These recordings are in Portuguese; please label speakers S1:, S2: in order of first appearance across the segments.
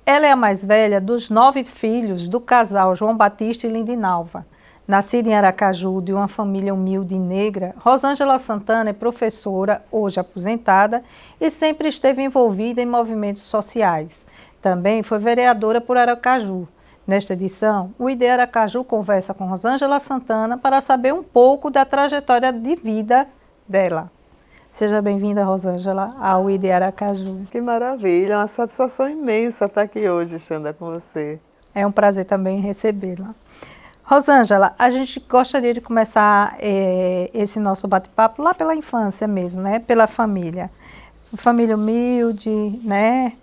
S1: Ela é a mais velha dos 9 filhos do casal João Batista e Lindinalva. Nascida em Aracaju, de uma família humilde e negra, Rosângela Santana é professora, hoje aposentada, e sempre esteve envolvida em movimentos sociais. Também foi vereadora por Aracaju. Nesta edição, o ID Aracaju conversa com Rosângela Santana para saber um pouco da trajetória de vida dela. Seja bem-vinda, Rosângela, ao ID Aracaju.
S2: Que maravilha, é uma satisfação imensa estar aqui hoje, Xanda, com você.
S1: É um prazer também recebê-la. Rosângela, a gente gostaria de começar esse nosso bate-papo lá pela infância mesmo, né? Pela família. Família humilde, né?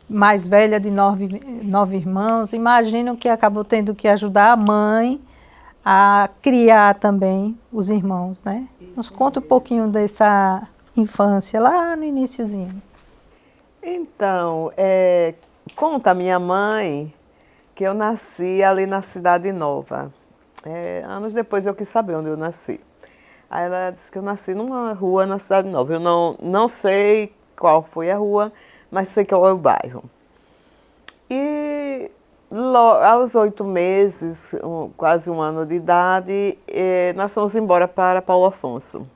S1: Mais velha de nove irmãos. Imagino que acabou tendo que ajudar a mãe a criar também os irmãos, né? Nos conta um pouquinho dessa infância lá no iniciozinho.
S2: Então, conta a minha mãe que eu nasci ali na Cidade Nova. Anos depois eu quis saber onde eu nasci. Aí ela disse que eu nasci numa rua na Cidade Nova. Eu não sei qual foi a rua, mas sei qual é o bairro. E aos 8 meses, quase um ano de idade, nós fomos embora para Paulo Afonso.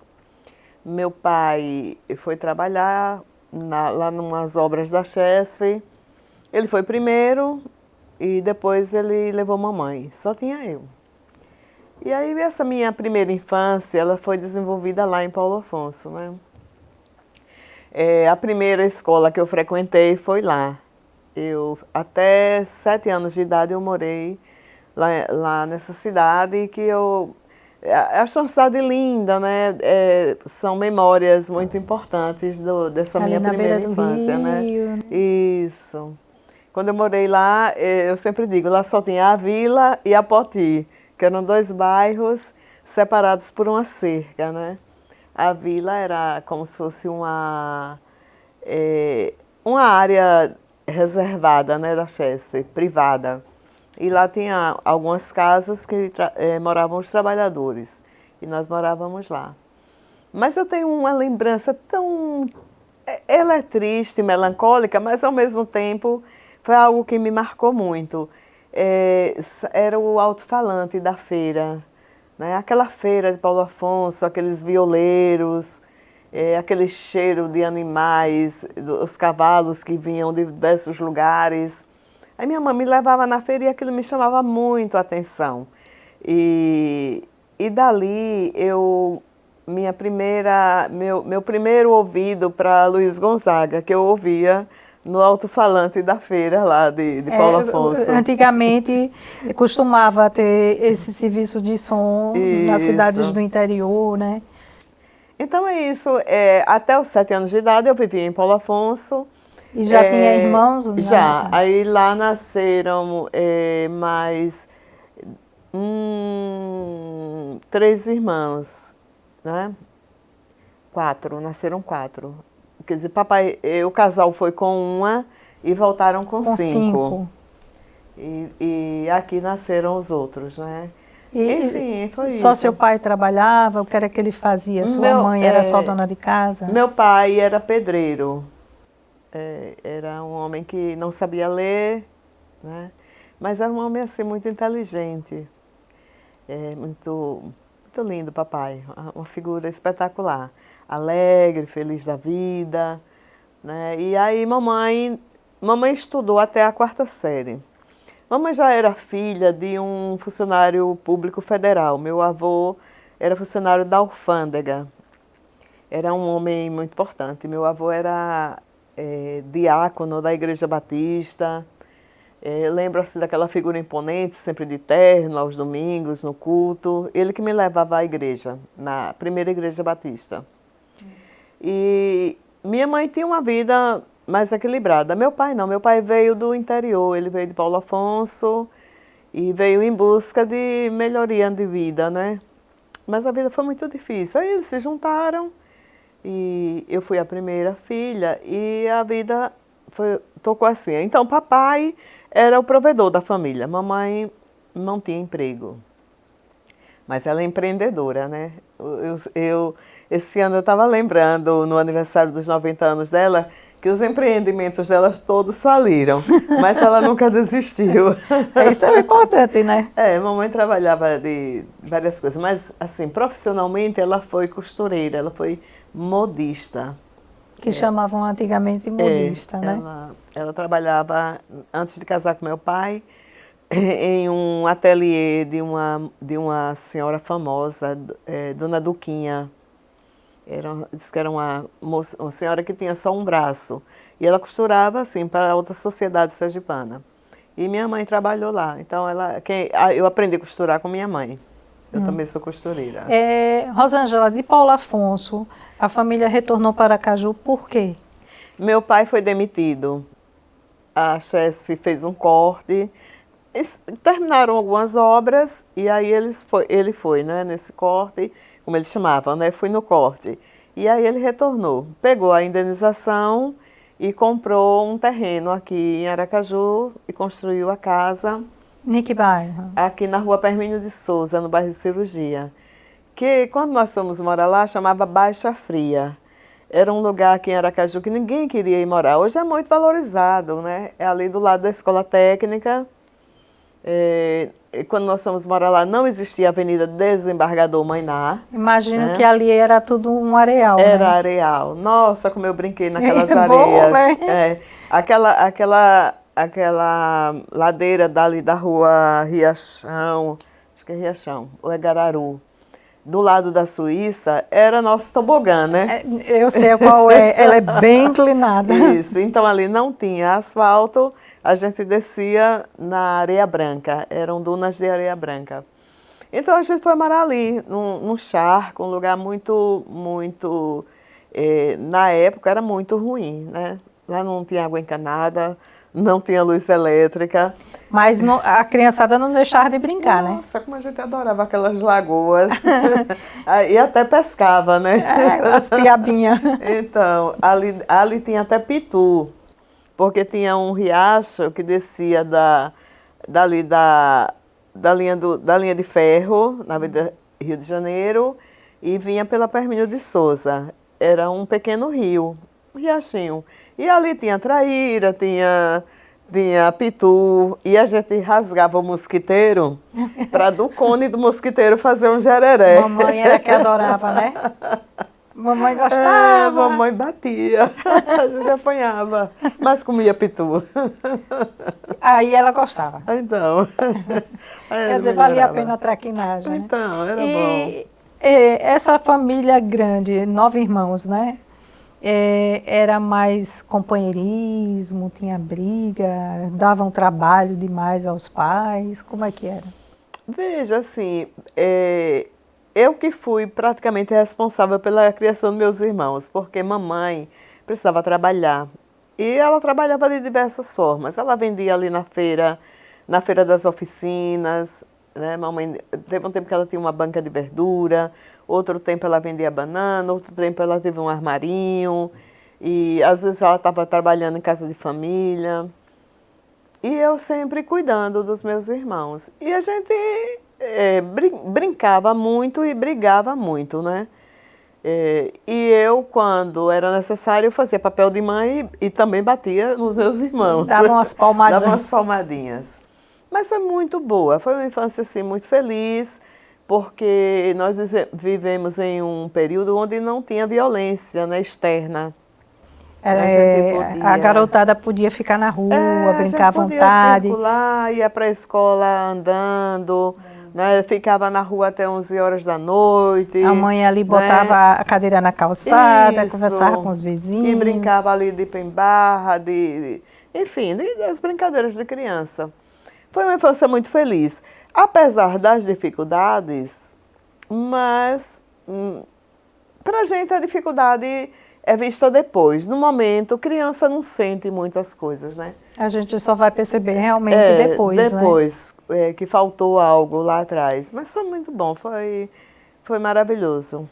S2: Meu pai foi trabalhar lá numas obras da Chesf. Ele foi primeiro e depois ele levou mamãe. Só tinha eu. E aí essa minha primeira infância, ela foi desenvolvida lá em Paulo Afonso, né? A primeira escola que eu frequentei foi lá. Até 7 anos de idade eu morei lá nessa cidade que eu acho uma cidade linda, né? São memórias muito importantes dessa
S1: Ali
S2: minha
S1: na
S2: primeira
S1: beira do
S2: infância, né?
S1: rio.
S2: Isso. Quando eu morei lá, eu sempre digo, lá só tinha a Vila e a Poti, que eram 2 bairros separados por uma cerca, né? A Vila era como se fosse uma área reservada, né, da Chesf, privada. E lá tinha algumas casas que moravam os trabalhadores. E nós morávamos lá. Mas eu tenho uma lembrança tão... Ela é triste, melancólica, mas ao mesmo tempo foi algo que me marcou muito. Era o alto-falante da feira, né? Aquela feira de Paulo Afonso, aqueles violeiros, aquele cheiro de animais, os cavalos que vinham de diversos lugares. Aí minha mãe me levava na feira e aquilo me chamava muito a atenção. E dali meu primeiro ouvido para Luiz Gonzaga, que eu ouvia no alto-falante da feira lá de Paulo Afonso.
S1: Antigamente costumava ter esse serviço de som nas cidades
S2: Isso.
S1: do interior, né?
S2: Então é isso. Até os 7 anos de idade eu vivia em Paulo Afonso.
S1: E já tinha irmãos?
S2: Já. Aí lá nasceram mais 3 irmãos, né? 4, nasceram 4. Quer dizer, o casal foi com uma e voltaram com 5. E aqui nasceram os outros, né? Enfim, foi
S1: só
S2: isso.
S1: seu pai trabalhava? O que era que ele fazia? Sua mãe era só dona de casa?
S2: Meu pai era pedreiro. Era um homem que não sabia ler, né? Mas era um homem assim muito inteligente. Muito, muito lindo, papai. Uma figura espetacular. Alegre, feliz da vida, né? E aí mamãe estudou até a 4ª série. Mamãe já era filha de um funcionário público federal. Meu avô era funcionário da alfândega. Era um homem muito importante. Meu avô era diácono da Igreja Batista. Lembro-se daquela figura imponente, sempre de terno, aos domingos, no culto. Ele que me levava à igreja, na primeira Igreja Batista. E minha mãe tinha uma vida mais equilibrada. Meu pai não, meu pai veio do interior, ele veio de Paulo Afonso e veio em busca de melhoria de vida, né? Mas a vida foi muito difícil. Aí eles se juntaram e eu fui a primeira filha e a vida tocou assim. Então papai era o provedor da família, mamãe não tinha emprego. Mas ela é empreendedora, né? Esse ano eu estava lembrando, no aniversário dos 90 anos dela, que os empreendimentos dela todos faliram, mas ela nunca desistiu.
S1: Isso é importante, né?
S2: Mamãe trabalhava de várias coisas, mas assim, profissionalmente ela foi costureira, ela foi modista.
S1: Que chamavam antigamente modista, né?
S2: Ela trabalhava, antes de casar com meu pai, em um ateliê de uma senhora famosa, Dona Duquinha. Diz que era uma senhora que tinha só um braço. E ela costurava, assim, para outra sociedade sergipana. E minha mãe trabalhou lá. Então, eu aprendi a costurar com minha mãe. Eu também sou costureira.
S1: Rosângela, de Paulo Afonso, a família retornou para Aracaju por quê?
S2: Meu pai foi demitido. A Chesf fez um corte. Terminaram algumas obras e aí ele foi, né, nesse corte, como eles chamavam, né, fui no corte. E aí ele retornou, pegou a indenização e comprou um terreno aqui em Aracaju e construiu a casa.
S1: Em que bairro?
S2: Aqui na rua Permínio de Souza, no bairro de Cirurgia. Que quando nós fomos morar lá, chamava Baixa Fria. Era um lugar aqui em Aracaju que ninguém queria ir morar. Hoje é muito valorizado, né? É ali do lado da escola técnica. Quando nós fomos morar lá, não existia a Avenida Desembargador Mainá.
S1: Imagino, né, que ali era tudo um areal.
S2: Era, né? Areal. Nossa, como eu brinquei naquelas areias.
S1: Bom, né?
S2: Aquela ladeira dali da rua Riachão, acho que é Riachão, ou é Gararu, do lado da Suíça, era nosso tobogã, né?
S1: Eu sei qual é, ela é bem inclinada.
S2: Isso, então ali não tinha asfalto, a gente descia na areia branca, eram dunas de areia branca. Então a gente foi morar ali, num charco, um lugar muito, na época era muito ruim, né? Lá não tinha água encanada, não tinha luz elétrica.
S1: Mas a criançada não deixava de brincar, né?
S2: Nossa, como a gente adorava aquelas lagoas. E até pescava, né?
S1: As piabinhas.
S2: Então, ali tinha até pitu, porque tinha um riacho que descia da linha de ferro, na Avenida Rio de Janeiro, e vinha pela Permínio de Souza. Era um pequeno rio, um riachinho. E ali tinha traíra, tinha pitu, e a gente rasgava o mosquiteiro para do cone do mosquiteiro fazer um jereré.
S1: Mamãe era que adorava, né? Mamãe gostava.
S2: Mamãe batia, a gente apanhava, mas comia pitu.
S1: Aí ela gostava.
S2: Então.
S1: Quer dizer, valia a pena a traquinagem.
S2: Então, era bom.
S1: Essa família grande, 9 irmãos, né? Era mais companheirismo, tinha briga, davam trabalho demais aos pais, como é que era?
S2: Veja, assim, eu que fui praticamente responsável pela criação dos meus irmãos, porque mamãe precisava trabalhar. E ela trabalhava de diversas formas. Ela vendia ali na feira das oficinas, né? Mamãe, teve um tempo que ela tinha uma banca de verdura, outro tempo ela vendia banana, outro tempo ela teve um armarinho, e às vezes ela estava trabalhando em casa de família. E eu sempre cuidando dos meus irmãos. E a gente brincava muito e brigava muito, né? E eu, quando era necessário, fazia papel de mãe e também batia nos meus irmãos.
S1: Dava umas palmadinhas.
S2: Dava umas palmadinhas. Mas foi muito boa, foi uma infância assim, muito feliz, porque nós vivemos em um período onde não tinha violência, né, externa.
S1: A garotada podia ficar na rua, brincar à vontade.
S2: Circular, ia para a escola andando, né, ficava na rua até 11 horas da noite.
S1: A mãe ali botava a cadeira na calçada, conversava com os vizinhos.
S2: E brincava ali de pembarra, enfim, das brincadeiras de criança. Foi uma infância muito feliz, apesar das dificuldades, mas para a gente a dificuldade é vista depois. No momento, criança não sente muitas coisas, né?
S1: A gente só vai perceber realmente depois, né?
S2: Depois, que faltou algo lá atrás. Mas foi muito bom, foi maravilhoso.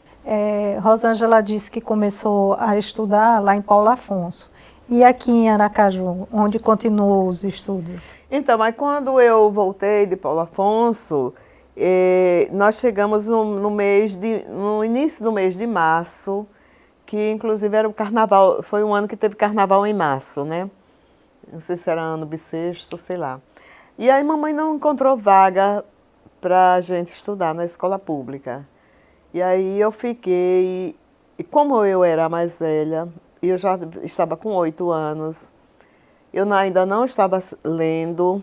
S1: Rosângela disse que começou a estudar lá em Paulo Afonso. E aqui em Aracaju, onde continuou os estudos?
S2: Então, mas quando eu voltei de Paulo Afonso, nós chegamos no início do mês de março, que inclusive era o carnaval, foi um ano que teve carnaval em março, né? Não sei se era ano bissexto, sei lá. E aí mamãe não encontrou vaga para a gente estudar na escola pública. E aí eu fiquei, e como eu era a mais velha, e eu já estava com 8 anos, ainda não estava lendo,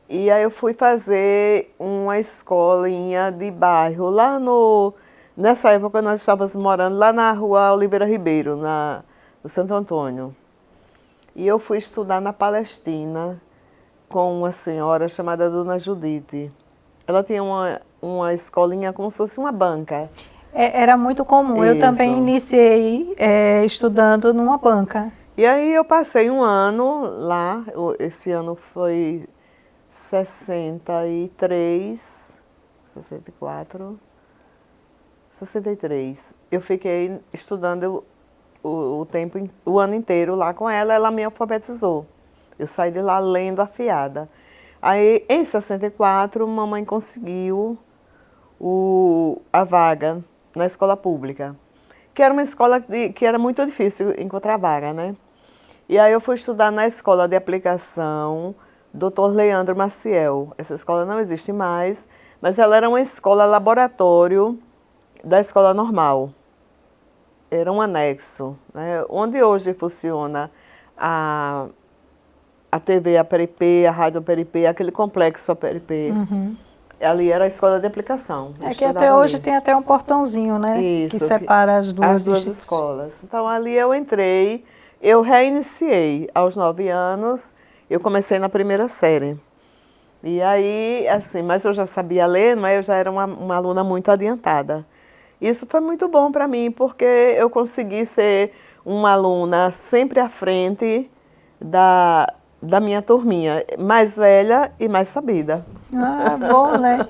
S2: e aí eu fui fazer uma escolinha de bairro, nessa época nós estávamos morando lá na rua Oliveira Ribeiro, no Santo Antônio. E eu fui estudar na Palestina com uma senhora chamada Dona Judite. Ela tinha uma escolinha como se fosse uma banca.
S1: Era muito comum, eu também iniciei estudando numa banca.
S2: E aí eu passei um ano lá, esse ano foi 63, 64, 63. Eu fiquei estudando o ano inteiro lá com ela, ela me alfabetizou. Eu saí de lá lendo afiada. Aí, em 64, mamãe conseguiu a vaga na escola pública, que era uma escola que era muito difícil encontrar vaga, né? E aí eu fui estudar na escola de aplicação Dr. Leandro Maciel. Essa escola não existe mais, mas ela era uma escola laboratório da escola normal. Era um anexo, né? Onde hoje funciona a TV Aperipê, a Rádio Aperipê, aquele complexo Aperipê.
S1: Uhum.
S2: Ali era a escola de aplicação.
S1: Que até hoje tem até um portãozinho, né?
S2: Isso,
S1: que separa as duas
S2: escolas. Então ali eu entrei, eu reiniciei aos 9 anos, eu comecei na primeira série. E aí, assim, mas eu já sabia ler, mas eu já era uma aluna muito adiantada. Isso foi muito bom para mim, porque eu consegui ser uma aluna sempre à frente da minha turminha, mais velha e mais sabida.
S1: Ah, bom, né?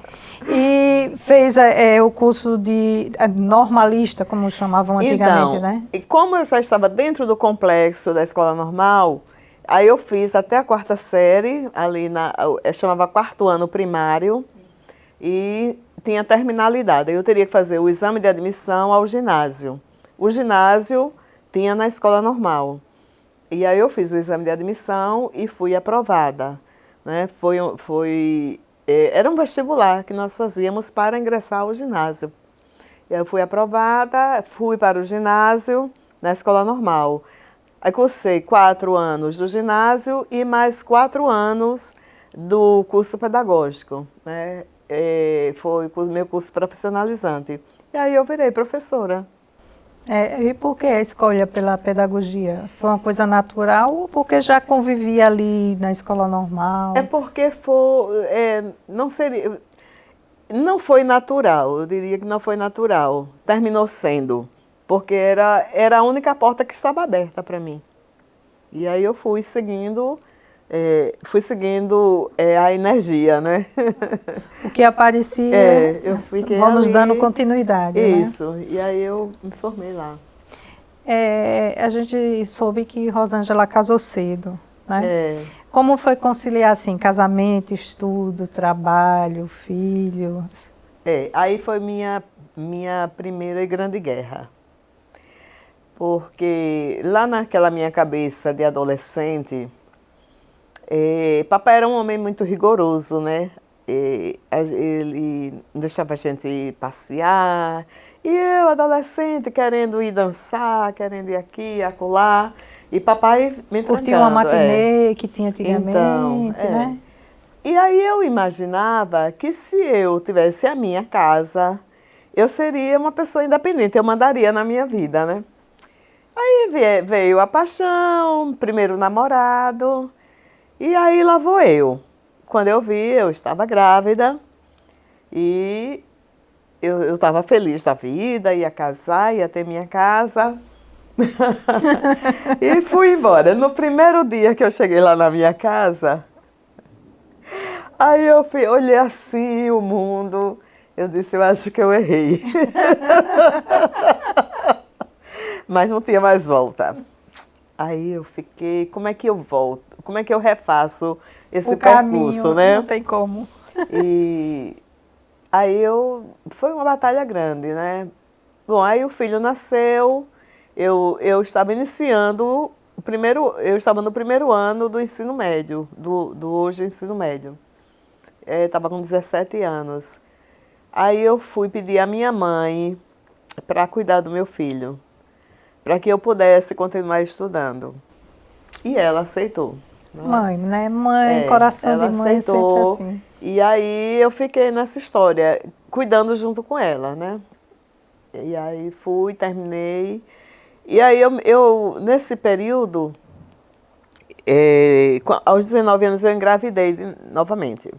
S1: E fez o curso de normalista, como chamavam antigamente,
S2: então,
S1: né?
S2: E como eu já estava dentro do complexo da escola normal, aí eu fiz até a 4ª série, ali eu chamava 4º ano primário, e tinha terminalidade. Eu teria que fazer o exame de admissão ao ginásio. O ginásio tinha na escola normal. E aí eu fiz o exame de admissão e fui aprovada, né? Era um vestibular que nós fazíamos para ingressar ao ginásio. Eu fui aprovada, fui para o ginásio na escola normal. Aí cursei 4 anos do ginásio e mais 4 anos do curso pedagógico, né? Foi o meu curso profissionalizante. E aí eu virei professora.
S1: E por que a escolha pela pedagogia? Foi uma coisa natural ou porque já convivia ali na escola normal?
S2: É porque não foi natural, eu diria que não foi natural. Terminou sendo, porque era a única porta que estava aberta para mim. E aí eu fui seguindo a energia, né?
S1: O que aparecia,
S2: eu fiquei
S1: vamos
S2: ali,
S1: dando continuidade,
S2: isso,
S1: né?
S2: E aí eu me formei lá.
S1: A gente soube que Rosângela casou cedo, né?
S2: É.
S1: Como foi conciliar, assim, casamento, estudo, trabalho, filhos?
S2: Aí foi minha primeira e grande guerra. Porque lá naquela minha cabeça de adolescente, papai era um homem muito rigoroso, né? Ele não deixava a gente passear. E eu, adolescente, querendo ir dançar, querendo ir aqui, acolá. E papai me trancando.
S1: Curtia uma matinê que tinha antigamente,
S2: então,
S1: né?
S2: E aí eu imaginava que se eu tivesse a minha casa, eu seria uma pessoa independente, eu mandaria na minha vida, né? Aí veio a paixão, primeiro namorado, e aí lá vou eu. Quando eu vi, eu estava grávida e eu estava feliz da vida, ia casar, ia ter minha casa. E fui embora. No primeiro dia que eu cheguei lá na minha casa, aí eu olhei assim o mundo, eu disse, eu acho que eu errei. Mas não tinha mais volta. Aí eu fiquei, como é que eu volto? Como é que eu refaço esse percurso, né?
S1: Não tem como.
S2: E aí foi uma batalha grande, né? Bom, aí o filho nasceu, eu estava iniciando eu estava no primeiro ano do ensino médio, do hoje ensino médio. Estava com 17 anos. Aí eu fui pedir à minha mãe para cuidar do meu filho, para que eu pudesse continuar estudando. E ela aceitou. Né?
S1: Mãe, né? Mãe, coração de
S2: Ela
S1: mãe é sempre
S2: aceitou.
S1: assim.
S2: E aí eu fiquei nessa história, cuidando junto com ela, né? E aí fui, terminei. E aí nesse período, aos 19 anos eu engravidei novamente.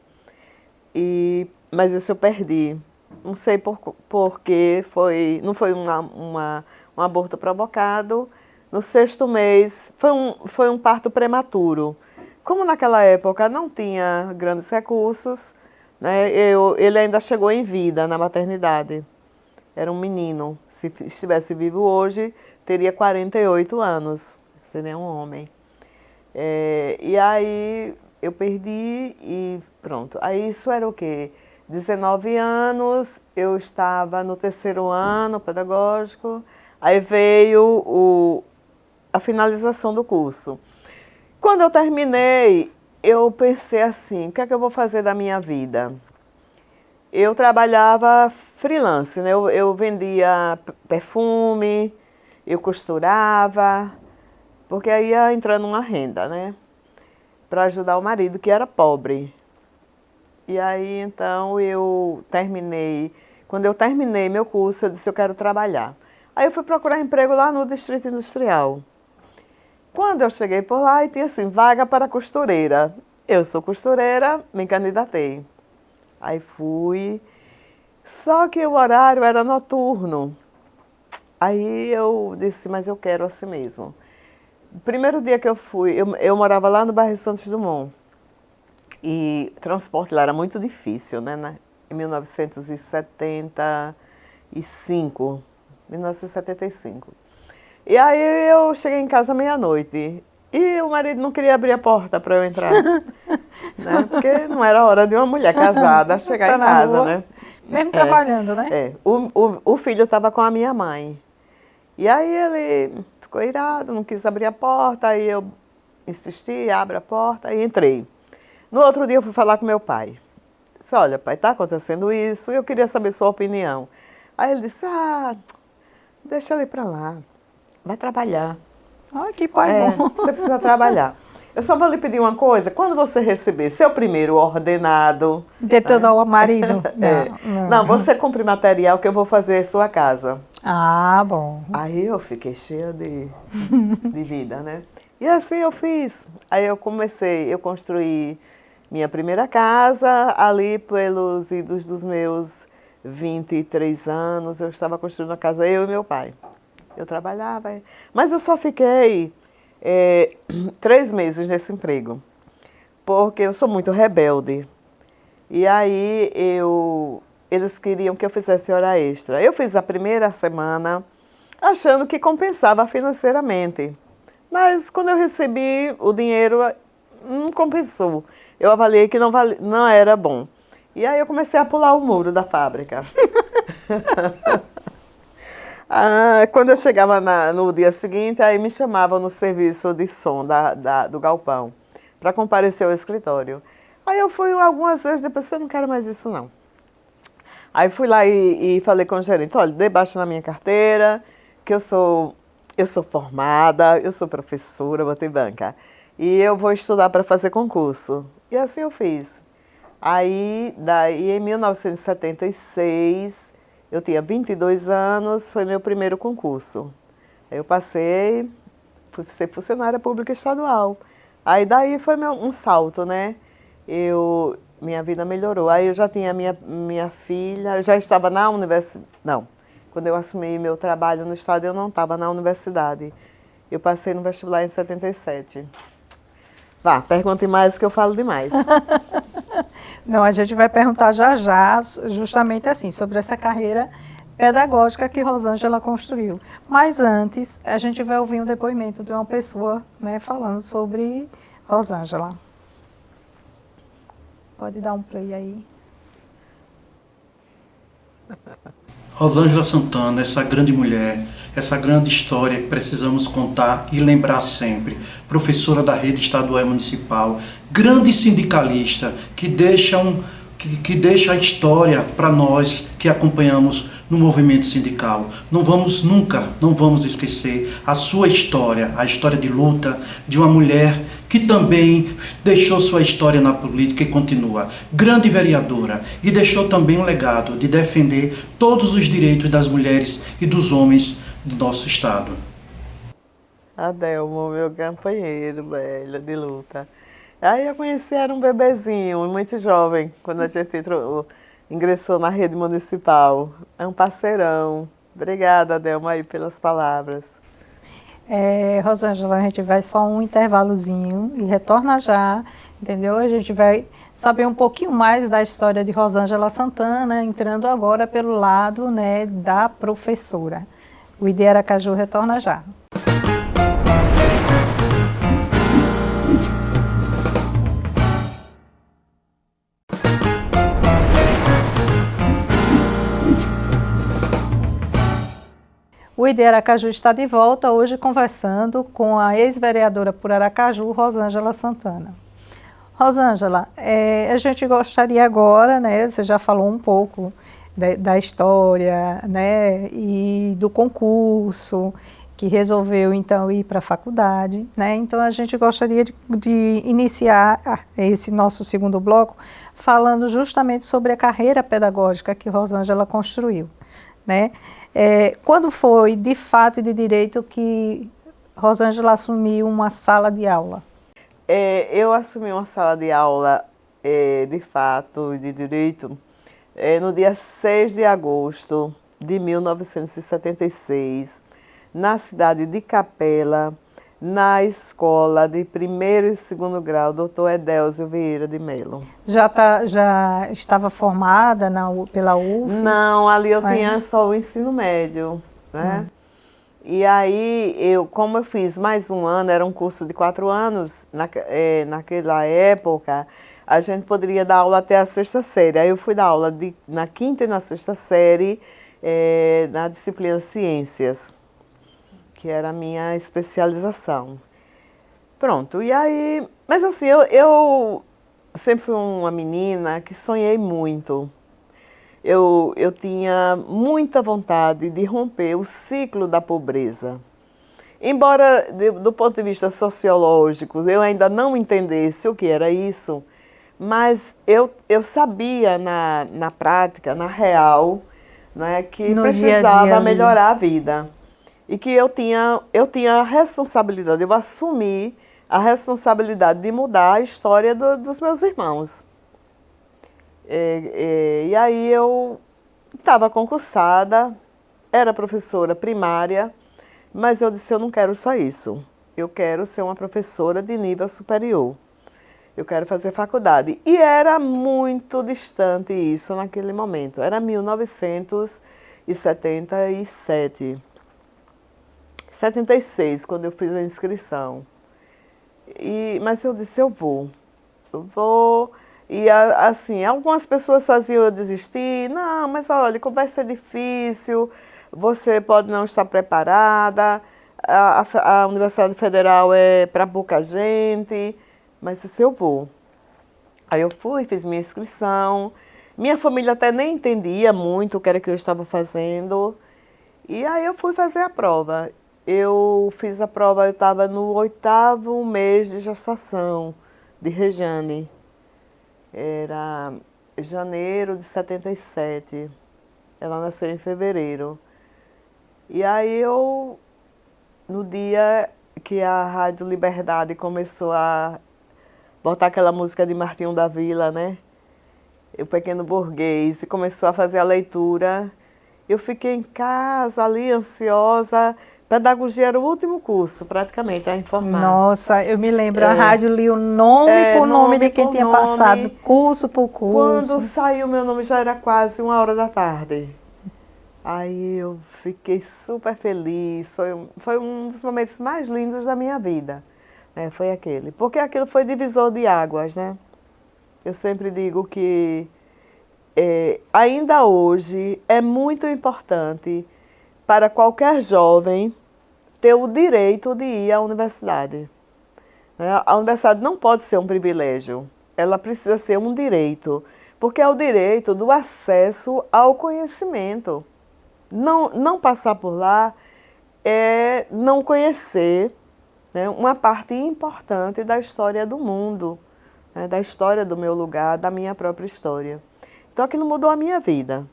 S2: Mas isso eu perdi. Não sei porque não foi um aborto provocado. No 6º mês, foi um parto prematuro. Como naquela época não tinha grandes recursos, né, ele ainda chegou em vida na maternidade. Era um menino. Se estivesse vivo hoje, teria 48 anos. Seria um homem. E aí eu perdi e pronto. Aí isso era o quê? 19 anos, eu estava no 3º ano pedagógico, aí veio a finalização do curso. Quando eu terminei, eu pensei assim, o que é que eu vou fazer da minha vida? Eu trabalhava freelance, né? Eu vendia perfume, eu costurava, porque aí ia entrando uma renda, né? Para ajudar o marido, que era pobre. E aí, então, quando eu terminei meu curso, eu disse, eu quero trabalhar. Aí eu fui procurar emprego lá no Distrito Industrial. Quando eu cheguei por lá, e tinha assim, vaga para costureira. Eu sou costureira, me candidatei. Aí fui, só que o horário era noturno. Aí eu disse, mas eu quero assim mesmo. O primeiro dia que eu fui, eu morava lá no bairro Santos Dumont. E transporte lá era muito difícil, né? Em 1975. 1975. E aí eu cheguei em casa meia-noite. E o marido não queria abrir a porta para eu entrar. Né? Porque não era hora de uma mulher casada chegar
S1: Tá
S2: em
S1: na
S2: casa,
S1: rua,
S2: né?
S1: mesmo trabalhando, né?
S2: O filho estava com a minha mãe. E aí ele ficou irado, não quis abrir a porta, aí eu insisti, abre a porta e entrei. No outro dia eu fui falar com meu pai. Disse, olha, pai, está acontecendo isso e eu queria saber sua opinião. Aí ele disse, deixa ele para lá, vai trabalhar.
S1: Ai, que pai bom.
S2: Você precisa trabalhar. Eu só vou lhe pedir uma coisa, quando você receber seu primeiro ordenado...
S1: Detonar o marido?
S2: Não, você compre material que eu vou fazer sua casa.
S1: Ah, bom.
S2: Aí eu fiquei cheia de vida, né? E assim eu fiz. Aí eu construí minha primeira casa, ali pelos idos dos meus 23 anos, eu estava construindo a casa, eu e meu pai. Eu trabalhava, mas eu só fiquei 3 meses nesse emprego, porque eu sou muito rebelde. E aí eles queriam que eu fizesse hora extra. Eu fiz a primeira semana achando que compensava financeiramente. Mas quando eu recebi o dinheiro, não compensou. Eu avaliei que não era bom. E aí eu comecei a pular o muro da fábrica. Quando eu chegava no dia seguinte, aí me chamavam no serviço de som do galpão para comparecer ao escritório. Aí eu fui algumas vezes, depois eu não quero mais isso não. Aí fui lá e falei com o gerente, olha, dê baixa na minha carteira, que eu sou formada, eu sou professora, botei banca. E eu vou estudar para fazer concurso. E assim eu fiz. Aí, daí em 1976, eu tinha 22 anos, foi meu primeiro concurso. Aí eu passei, fui ser funcionária pública estadual. Aí daí foi um salto, né? Minha vida melhorou. Aí eu já tinha minha filha, eu já estava na universidade. Não, quando eu assumi meu trabalho no estado, eu não estava na universidade. Eu passei no vestibular em 77. Vá, pergunte mais que eu falo demais.
S1: Não, a gente vai perguntar já já, justamente assim, sobre essa carreira pedagógica que Rosângela construiu. Mas antes, a gente vai ouvir um depoimento de uma pessoa, né, falando sobre Rosângela. Pode dar um play aí.
S3: Rosângela Santana, essa grande mulher, essa grande história que precisamos contar e lembrar sempre. Professora da rede estadual e municipal, grande sindicalista que deixa a história para nós que acompanhamos no movimento sindical. Não vamos esquecer a sua história, a história de luta de uma mulher que também deixou sua história na política e continua. Grande vereadora e deixou também um legado de defender todos os direitos das mulheres e dos homens do nosso estado.
S2: Adelmo, meu companheiro, velho, de luta. Aí eu conheci, era um bebezinho, muito jovem, quando a gente ingressou na rede municipal. É um parceirão. Obrigada, Adelmo, aí pelas palavras.
S1: Rosângela, a gente vai só um intervalozinho e retorna já, entendeu? A gente vai saber um pouquinho mais da história de Rosângela Santana, entrando agora pelo lado, né, da professora. O ID Aracaju retorna já. O ID Aracaju está de volta, hoje conversando com a ex-vereadora por Aracaju, Rosângela Santana. Rosângela, a gente gostaria agora, né, você já falou um pouco da história, né, e do concurso, que resolveu então ir para a faculdade, né, então a gente gostaria de iniciar esse nosso segundo bloco falando justamente sobre a carreira pedagógica que Rosângela construiu, né. Quando foi, de fato e de direito, que Rosângela assumiu uma sala de aula?
S2: Eu assumi uma sala de aula, de fato e de direito, no dia 6 de agosto de 1976, na cidade de Capela, na escola de primeiro e segundo grau, Dr. Edélzio Vieira de Melo.
S1: Já estava formada pela UFES?
S2: Não, ali eu tinha só o ensino médio, né? E aí, como eu fiz mais um ano, era um curso de 4 anos, naquela época, a gente poderia dar aula até a sexta série. Aí eu fui dar aula na quinta e na sexta série, na disciplina Ciências, que era a minha especialização. Pronto, e aí... Mas assim, eu sempre fui uma menina que sonhei muito. Eu tinha muita vontade de romper o ciclo da pobreza. Embora, do ponto de vista sociológico, eu ainda não entendesse o que era isso, mas eu sabia na prática, na real, né, que precisava dia -a dia melhorar a vida. E que eu tinha a responsabilidade, eu assumi a responsabilidade de mudar a história dos meus irmãos. E aí eu estava concursada, era professora primária, mas eu disse, eu não quero só isso. Eu quero ser uma professora de nível superior. Eu quero fazer faculdade. E era muito distante isso naquele momento. Era 1977. 76, quando eu fiz a inscrição. Mas eu disse, eu vou. E assim, algumas pessoas faziam eu desistir. Não, mas olha, como vai ser difícil, você pode não estar preparada, a Universidade Federal é para pouca gente, mas isso eu vou. Aí eu fui, fiz minha inscrição. Minha família até nem entendia muito o que era que eu estava fazendo. E aí eu fui fazer a prova. Eu fiz a prova, eu estava no 8º mês de gestação de Rejane. Era janeiro de 77. Ela nasceu em fevereiro. E aí no dia que a Rádio Liberdade começou a botar aquela música de Martinho da Vila, né? O Pequeno Burguês, e começou a fazer a leitura, eu fiquei em casa ali, ansiosa. Pedagogia era o último curso, praticamente, a informar.
S1: Nossa, eu me lembro, a rádio lia o nome por nome de quem tinha passado, curso por curso.
S2: Quando saiu meu nome já era quase 1h da tarde. Aí eu fiquei super feliz, foi um dos momentos mais lindos da minha vida, né? Foi aquele, porque aquilo foi divisor de águas, né? Eu sempre digo que ainda hoje é muito importante para qualquer jovem ter o direito de ir à universidade. A universidade não pode ser um privilégio, ela precisa ser um direito, porque é o direito do acesso ao conhecimento. Não passar por lá é não conhecer, né, uma parte importante da história do mundo, né, da história do meu lugar, da minha própria história. Então aquilo mudou a minha vida.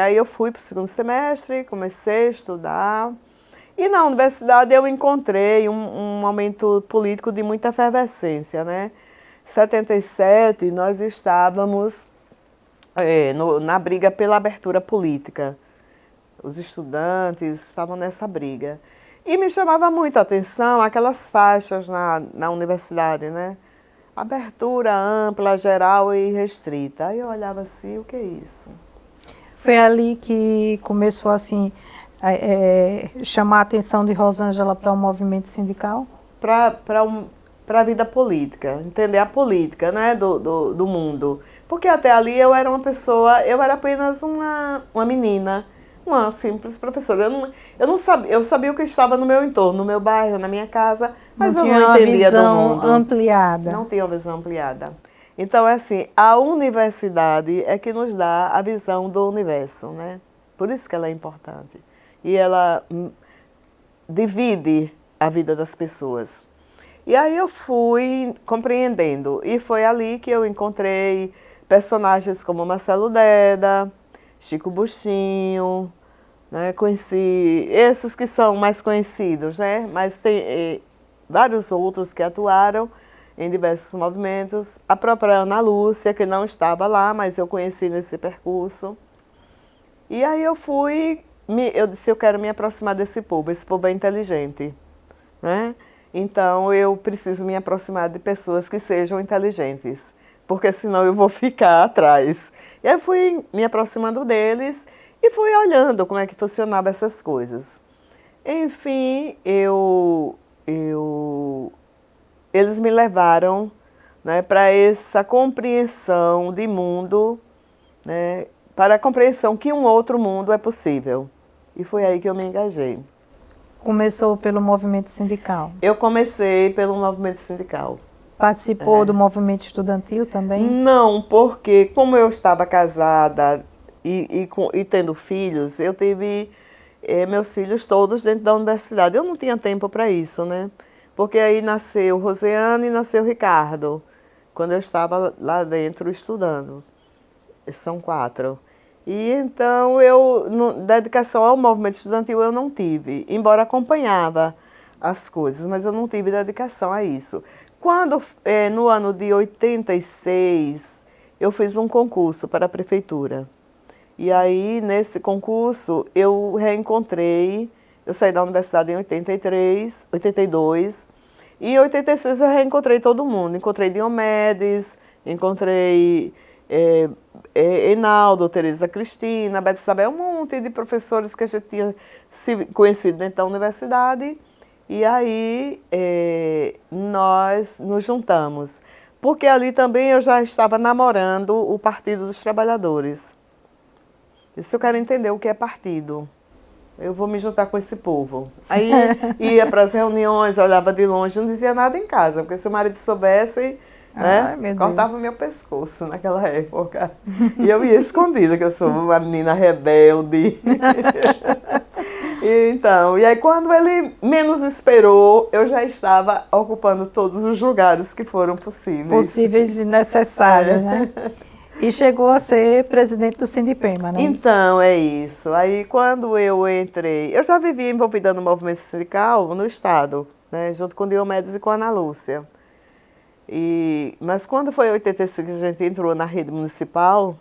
S2: Aí eu fui para o segundo semestre, comecei a estudar. E na universidade eu encontrei um momento político de muita efervescência, né? Em 77 nós estávamos na briga pela abertura política. Os estudantes estavam nessa briga. E me chamava muito a atenção aquelas faixas na universidade, né? Abertura ampla, geral e restrita. Aí eu olhava assim, o que é isso?
S1: Foi ali que começou assim chamar a atenção de Rosângela para o movimento sindical?
S2: Para a vida política, entender a política, né, do mundo. Porque até ali eu era uma pessoa, eu era apenas uma menina, uma simples professora. Eu sabia o que estava no meu entorno, no meu bairro, na minha casa, mas eu não entendia do mundo.
S1: Ampliada.
S2: Não tinha uma visão ampliada. Então, é assim, a universidade é que nos dá a visão do universo, né? Por isso que ela é importante. E ela divide a vida das pessoas. E aí eu fui compreendendo. E foi ali que eu encontrei personagens como Marcelo Deda, Chico Buchinho, né? Conheci esses que são mais conhecidos, né? Mas tem vários outros que atuaram em diversos movimentos. A própria Ana Lúcia, que não estava lá, mas eu conheci nesse percurso. E aí eu disse, eu quero me aproximar desse povo, esse povo é inteligente, né? Então eu preciso me aproximar de pessoas que sejam inteligentes, porque senão eu vou ficar atrás. E aí eu fui me aproximando deles e fui olhando como é que funcionavam essas coisas. Enfim, eles me levaram, né, para essa compreensão de mundo, né, para a compreensão que um outro mundo é possível. E foi aí que eu me engajei.
S1: Começou pelo movimento sindical?
S2: Eu comecei pelo movimento sindical.
S1: Participou do movimento estudantil também?
S2: Não, porque como eu estava casada e tendo filhos, eu tive meus filhos todos dentro da universidade. Eu não tinha tempo para isso, né? Porque aí nasceu Rosiane e nasceu Ricardo, quando eu estava lá dentro estudando. São 4. E então, dedicação ao movimento estudantil eu não tive, embora acompanhava as coisas, mas eu não tive dedicação a isso. Quando, no ano de 86, eu fiz um concurso para a prefeitura. E aí, nesse concurso, eu reencontrei, eu saí da universidade em 82, e em 86 eu reencontrei todo mundo. Encontrei Diomedes, encontrei Enaldo, Tereza Cristina, Bete Isabel, um monte de professores que a gente tinha se conhecido dentro da universidade. E aí nós nos juntamos, porque ali também eu já estava namorando o Partido dos Trabalhadores. Disse, eu quero entender o que é partido. Eu vou me juntar com esse povo. Aí ia para as reuniões, olhava de longe, não dizia nada em casa, porque se o marido soubesse, né, cortava o meu pescoço naquela época. E eu ia escondida, que eu sou uma menina rebelde. E aí quando ele menos esperou, eu já estava ocupando todos os lugares que foram possíveis.
S1: Possíveis e necessários, né? E chegou a ser presidente do Sindipema, né?
S2: Então, é isso. Aí quando eu entrei, eu já vivia envolvida no movimento sindical no Estado, né, junto com Diomedes e com a Ana Lúcia. Mas quando foi em 85 que a gente entrou na rede municipal,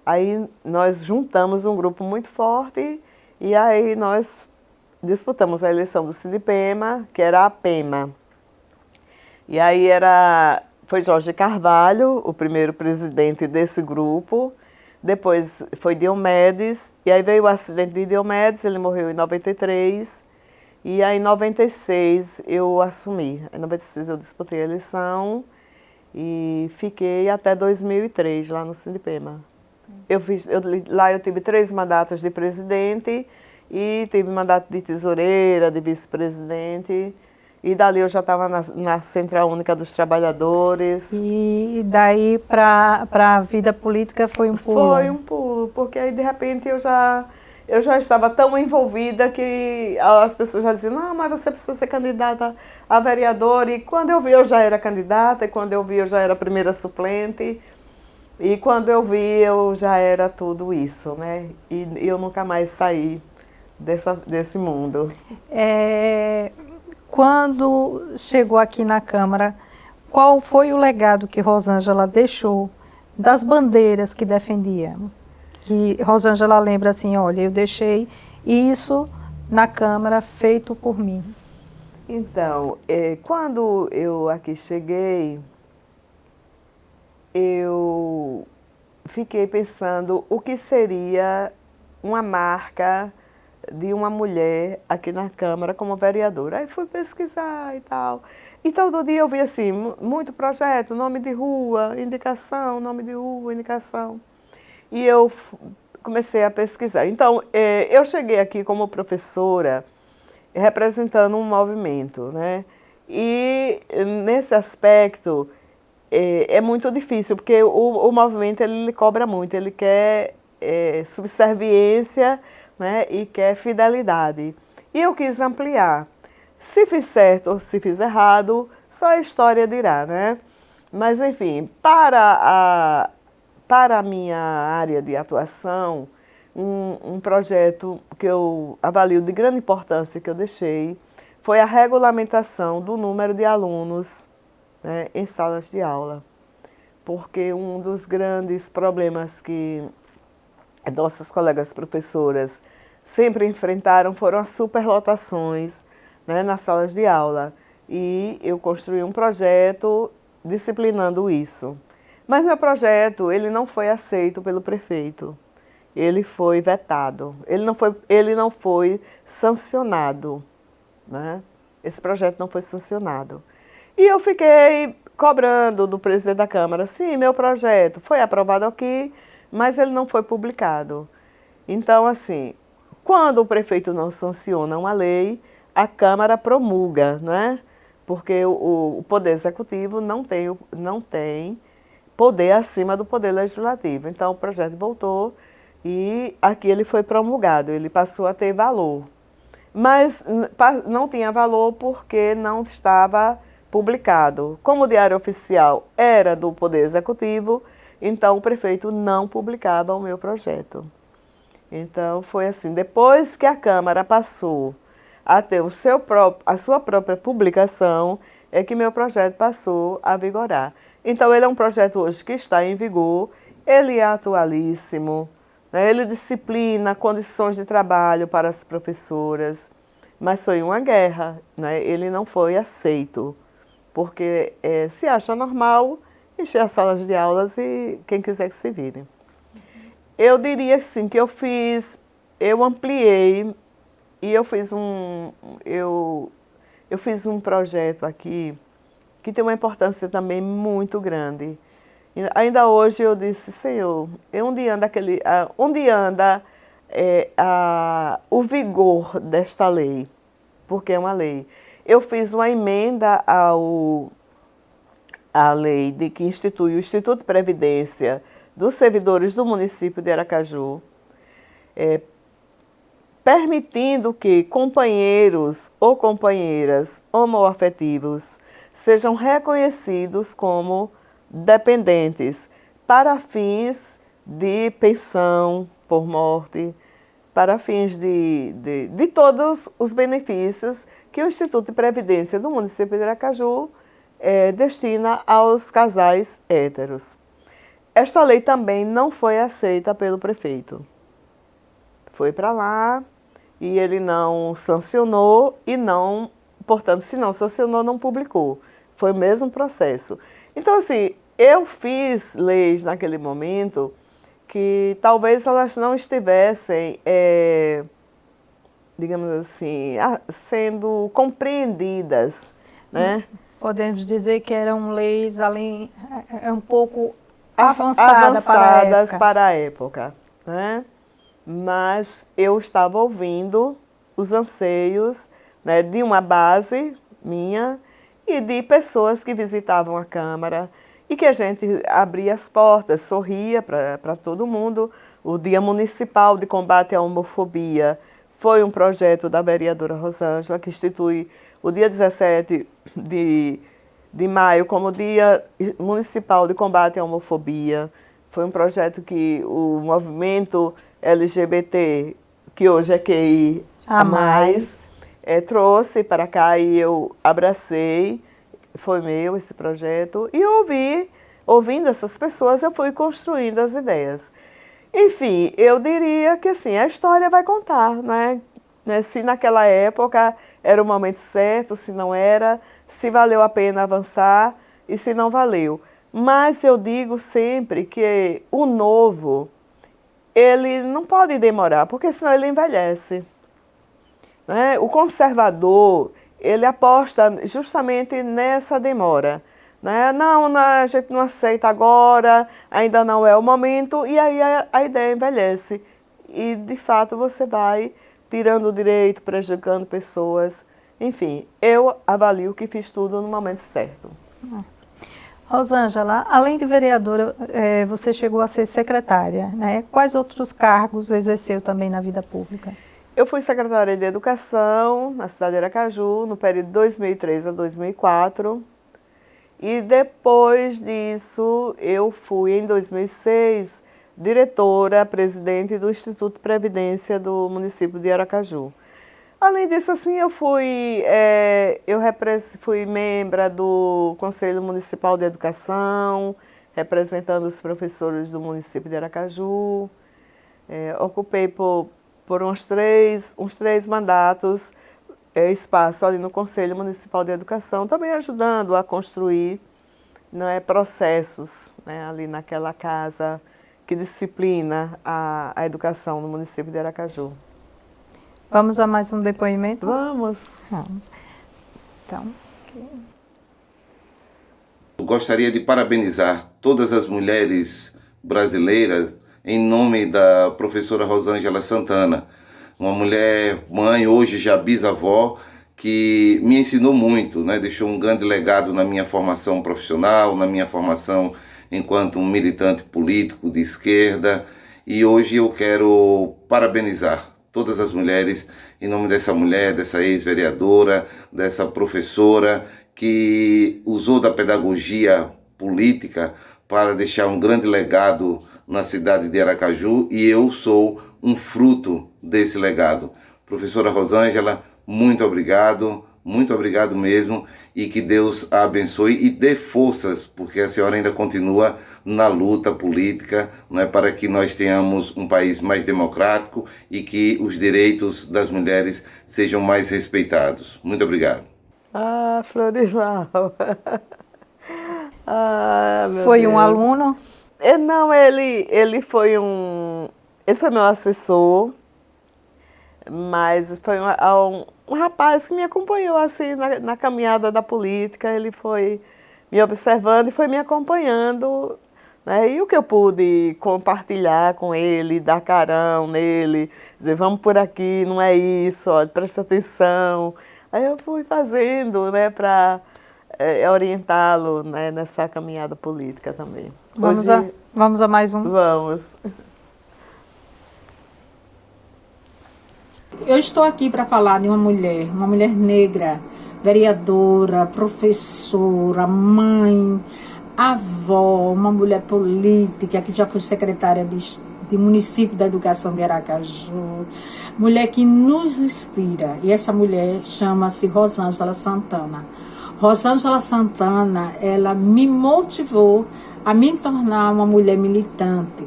S2: aí nós juntamos um grupo muito forte e aí nós disputamos a eleição do Sindipema, que era a PEMA. E aí foi Jorge Carvalho, o primeiro presidente desse grupo, depois foi Diomedes, e aí veio o acidente de Diomedes, ele morreu em 93, e aí em 96 eu assumi. Em 96 eu disputei a eleição, e fiquei até 2003 lá no Sindipema. Lá eu tive 3 mandatos de presidente e tive mandato de tesoureira, de vice-presidente. E dali eu já estava na Central Única dos Trabalhadores.
S1: E daí para a vida política foi um pulo?
S2: Foi um pulo, porque aí de repente eu já estava tão envolvida que as pessoas já diziam, não, mas você precisa ser candidata a vereadora. E quando eu vi eu já era candidata, e quando eu vi eu já era a primeira suplente. E quando eu vi eu já era tudo isso, né? E eu nunca mais saí desse mundo.
S1: Quando chegou aqui na Câmara, qual foi o legado que Rosângela deixou das bandeiras que defendia? Que Rosângela lembra assim, olha, eu deixei isso na Câmara feito por mim.
S2: Então, quando eu aqui cheguei, eu fiquei pensando o que seria uma marca de uma mulher aqui na Câmara como vereadora. Aí fui pesquisar e tal. E todo dia eu vi assim, muito projeto, nome de rua, indicação, nome de rua, indicação. E eu comecei a pesquisar. Então, eu cheguei aqui como professora, representando um movimento, né? E nesse aspecto é muito difícil, porque o movimento ele cobra muito, ele quer subserviência, né, e quer fidelidade. E eu quis ampliar. Se fiz certo ou se fiz errado, só a história dirá, né? Mas, enfim, para a minha área de atuação, um projeto que eu avalio de grande importância que eu deixei foi a regulamentação do número de alunos, né, em salas de aula. Porque um dos grandes problemas que nossas colegas professoras sempre enfrentaram foram as superlotações, né, nas salas de aula. E eu construí um projeto disciplinando isso. Mas meu projeto ele não foi aceito pelo prefeito. Ele foi vetado. Ele não foi sancionado, né? Esse projeto não foi sancionado. E eu fiquei cobrando do presidente da Câmara, sim, meu projeto foi aprovado aqui, mas ele não foi publicado. Então, assim, quando o prefeito não sanciona uma lei, a Câmara promulga, né? Porque o Poder Executivo não tem poder acima do Poder Legislativo. Então, o projeto voltou e aqui ele foi promulgado, ele passou a ter valor. Mas não tinha valor porque não estava publicado. Como o Diário Oficial era do Poder Executivo, então o prefeito não publicava o meu projeto. Então foi assim, depois que a Câmara passou a ter a sua própria publicação, é que meu projeto passou a vigorar. Então ele é um projeto hoje que está em vigor, ele é atualíssimo, né? Ele disciplina condições de trabalho para as professoras, mas foi uma guerra, né? Ele não foi aceito, porque se acha normal encher as salas de aulas e quem quiser que se vire. Eu diria assim que eu ampliei e eu fiz um projeto aqui que tem uma importância também muito grande. E ainda hoje eu disse, Senhor, onde anda o vigor desta lei? Porque é uma lei. Eu fiz uma emenda à lei que institui o Instituto de Previdência dos servidores do município de Aracaju, permitindo que companheiros ou companheiras homoafetivos sejam reconhecidos como dependentes para fins de pensão por morte, para fins de todos os benefícios que o Instituto de Previdência do município de Aracaju destina aos casais héteros. Esta lei também não foi aceita pelo prefeito. Foi para lá e ele não sancionou e não, portanto, se não sancionou, não publicou. Foi o mesmo processo. Então, assim, eu fiz leis naquele momento que talvez elas não estivessem, digamos assim, sendo compreendidas, né?
S1: Podemos dizer que eram leis além, um pouco avançadas
S2: para a época, né? Mas eu estava ouvindo os anseios, né, de uma base minha e de pessoas que visitavam a Câmara e que a gente abria as portas, sorria para todo mundo. O Dia Municipal de Combate à Homofobia foi um projeto da vereadora Rosângela, que institui o dia 17 de maio como Dia Municipal de Combate à Homofobia. Foi um projeto que o movimento LGBT, que hoje é QI a mais, trouxe para cá e eu abracei. Foi meu esse projeto. E ouvindo essas pessoas, eu fui construindo as ideias. Enfim, eu diria que assim, a história vai contar, né? Se naquela época era o momento certo, se não era, se valeu a pena avançar e se não valeu. Mas eu digo sempre que o novo, ele não pode demorar, porque senão ele envelhece, né? O conservador, ele aposta justamente nessa demora, né? Não, a gente não aceita agora, ainda não é o momento, e aí a ideia envelhece. E, de fato, você vai tirando o direito, prejudicando pessoas. Enfim, eu avalio que fiz tudo no momento certo.
S1: Rosângela, além de vereadora, você chegou a ser secretária, né? Quais outros cargos exerceu também na vida pública?
S2: Eu fui secretária de Educação na cidade de Aracaju, no período de 2003 a 2004. E depois disso, eu fui, em 2006, diretora, presidente do Instituto de Previdência do município de Aracaju. Além disso, assim, eu fui membro do Conselho Municipal de Educação, representando os professores do município de Aracaju. Ocupei por uns três mandatos espaço ali no Conselho Municipal de Educação, também ajudando a construir, né, processos, né, ali naquela casa que disciplina a educação no município de Aracaju.
S1: Vamos a mais um depoimento?
S2: Vamos.
S1: Então,
S4: gostaria de parabenizar todas as mulheres brasileiras em nome da professora Rosângela Santana, uma mulher mãe, hoje já bisavó, que me ensinou muito, né? Deixou um grande legado na minha formação profissional, na minha formação enquanto um militante político de esquerda, e hoje eu quero parabenizar todas as mulheres em nome dessa mulher, dessa ex-vereadora, dessa professora que usou da pedagogia política para deixar um grande legado na cidade de Aracaju, e eu sou um fruto desse legado. Professora Rosângela, muito obrigado mesmo, e que Deus a abençoe e dê forças, porque a senhora ainda continua na luta política, não é, para que nós tenhamos um país mais democrático e que os direitos das mulheres sejam mais respeitados. Muito obrigado.
S2: Florisval.
S1: Foi
S2: Deus.
S1: Um aluno?
S2: Não, ele foi meu assessor, mas foi um rapaz que me acompanhou assim na caminhada da política. Ele foi me observando e foi me acompanhando, né? E o que eu pude compartilhar com ele, dar carão nele, dizer, vamos por aqui, não é isso, ó, presta atenção. Aí eu fui fazendo, né, para orientá-lo, né, nessa caminhada política também.
S1: Vamos a mais um?
S2: Vamos.
S5: Eu estou aqui para falar de uma mulher negra, vereadora, professora, mãe, avó, uma mulher política que já foi secretária de município da educação de Aracaju, mulher que nos inspira, e essa mulher chama-se Rosângela Santana. Rosângela Santana, ela me motivou a me tornar uma mulher militante.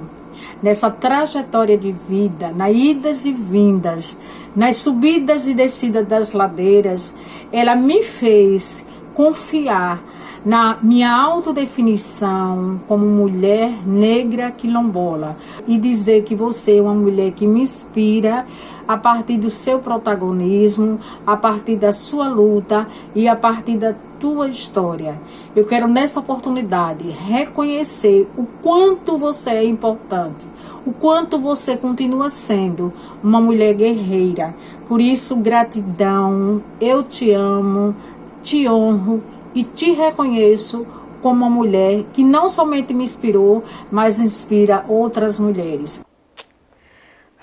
S5: Nessa trajetória de vida, nas idas e vindas, nas subidas e descidas das ladeiras, ela me fez confiar na minha autodefinição como mulher negra quilombola e dizer que você é uma mulher que me inspira a partir do seu protagonismo, a partir da sua luta e a partir da tua história. Eu quero nessa oportunidade reconhecer o quanto você é importante, o quanto você continua sendo uma mulher guerreira. Por isso, gratidão, eu te amo, te honro e te reconheço como uma mulher que não somente me inspirou, mas inspira outras mulheres.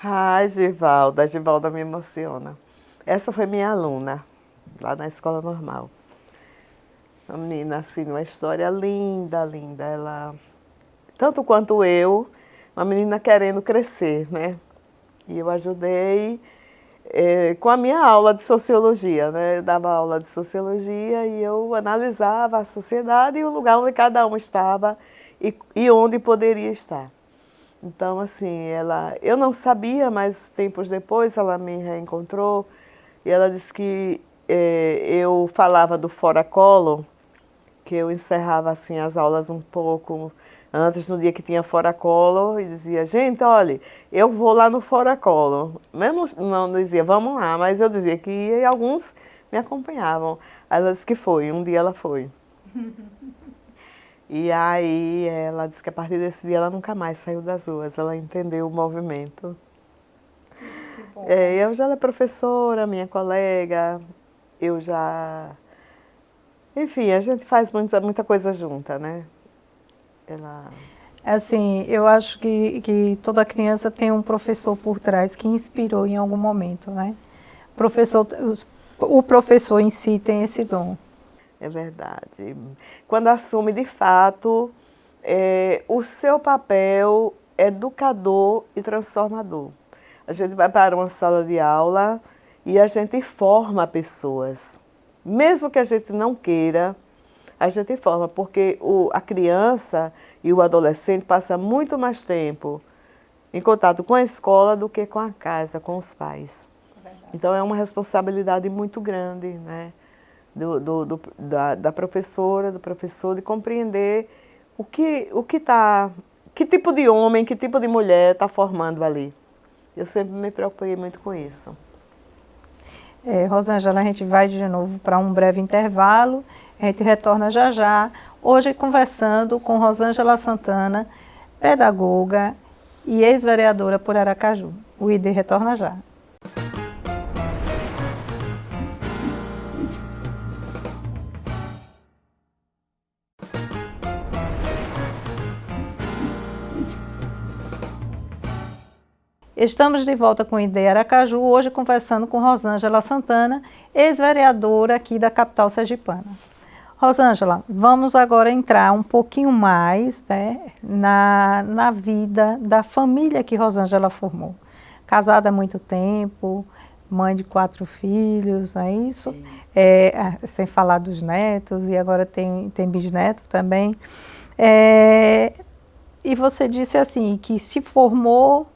S2: Ai, Givalda, a Givalda me emociona. Essa foi minha aluna, lá na escola normal. Uma menina, assim, uma história linda, linda. Ela, tanto quanto eu, uma menina querendo crescer, né? E eu ajudei com a minha aula de sociologia, né? Eu dava aula de sociologia e eu analisava a sociedade e o lugar onde cada um estava e onde poderia estar. Então, assim, eu não sabia, mas tempos depois ela me reencontrou e ela disse que eu falava do fora colo, que eu encerrava assim as aulas um pouco antes, no dia que tinha fora colo, e dizia, gente, olha, eu vou lá no fora colo. Mesmo não dizia, vamos lá, mas eu dizia que ia e alguns me acompanhavam. Aí ela disse que foi, um dia ela foi. E aí ela disse que a partir desse dia ela nunca mais saiu das ruas, ela entendeu o movimento. Eu já era professora, minha colega, eu já... Enfim, a gente faz muita coisa junta, né?
S1: Assim, eu acho que toda criança tem um professor por trás que inspirou em algum momento, né? O professor em si tem esse dom.
S2: É verdade. Quando assume de fato o seu papel educador e transformador. A gente vai para uma sala de aula e a gente forma pessoas. Mesmo que a gente não queira, a gente forma, porque a criança e o adolescente passam muito mais tempo em contato com a escola do que com a casa, com os pais. Então é uma responsabilidade muito grande, né? Da professora, do professor, de compreender que tipo de homem, que tipo de mulher está formando ali. Eu sempre me preocupei muito com isso.
S1: Rosângela, a gente vai de novo para um breve intervalo, a gente retorna já já, hoje conversando com Rosângela Santana, pedagoga e ex-vereadora por Aracaju. O ID retorna já. Estamos de volta com o ID Aracaju, hoje conversando com Rosângela Santana, ex-vereadora aqui da capital sergipana. Rosângela, vamos agora entrar um pouquinho mais, né, na vida da família que Rosângela formou. Casada há muito tempo, mãe de 4 filhos, não é isso? Sem falar dos netos, e agora tem bisneto também. E você disse assim, que se formou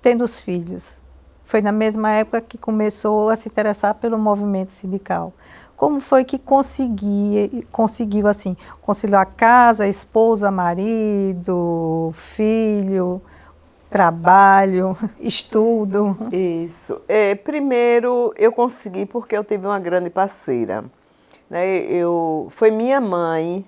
S1: tendo os filhos. Foi na mesma época que começou a se interessar pelo movimento sindical. Como foi que conseguiu assim, conciliar a casa, esposa, marido, filho, trabalho, estudo?
S2: Isso. Primeiro eu consegui porque eu tive uma grande parceira, né? Foi minha mãe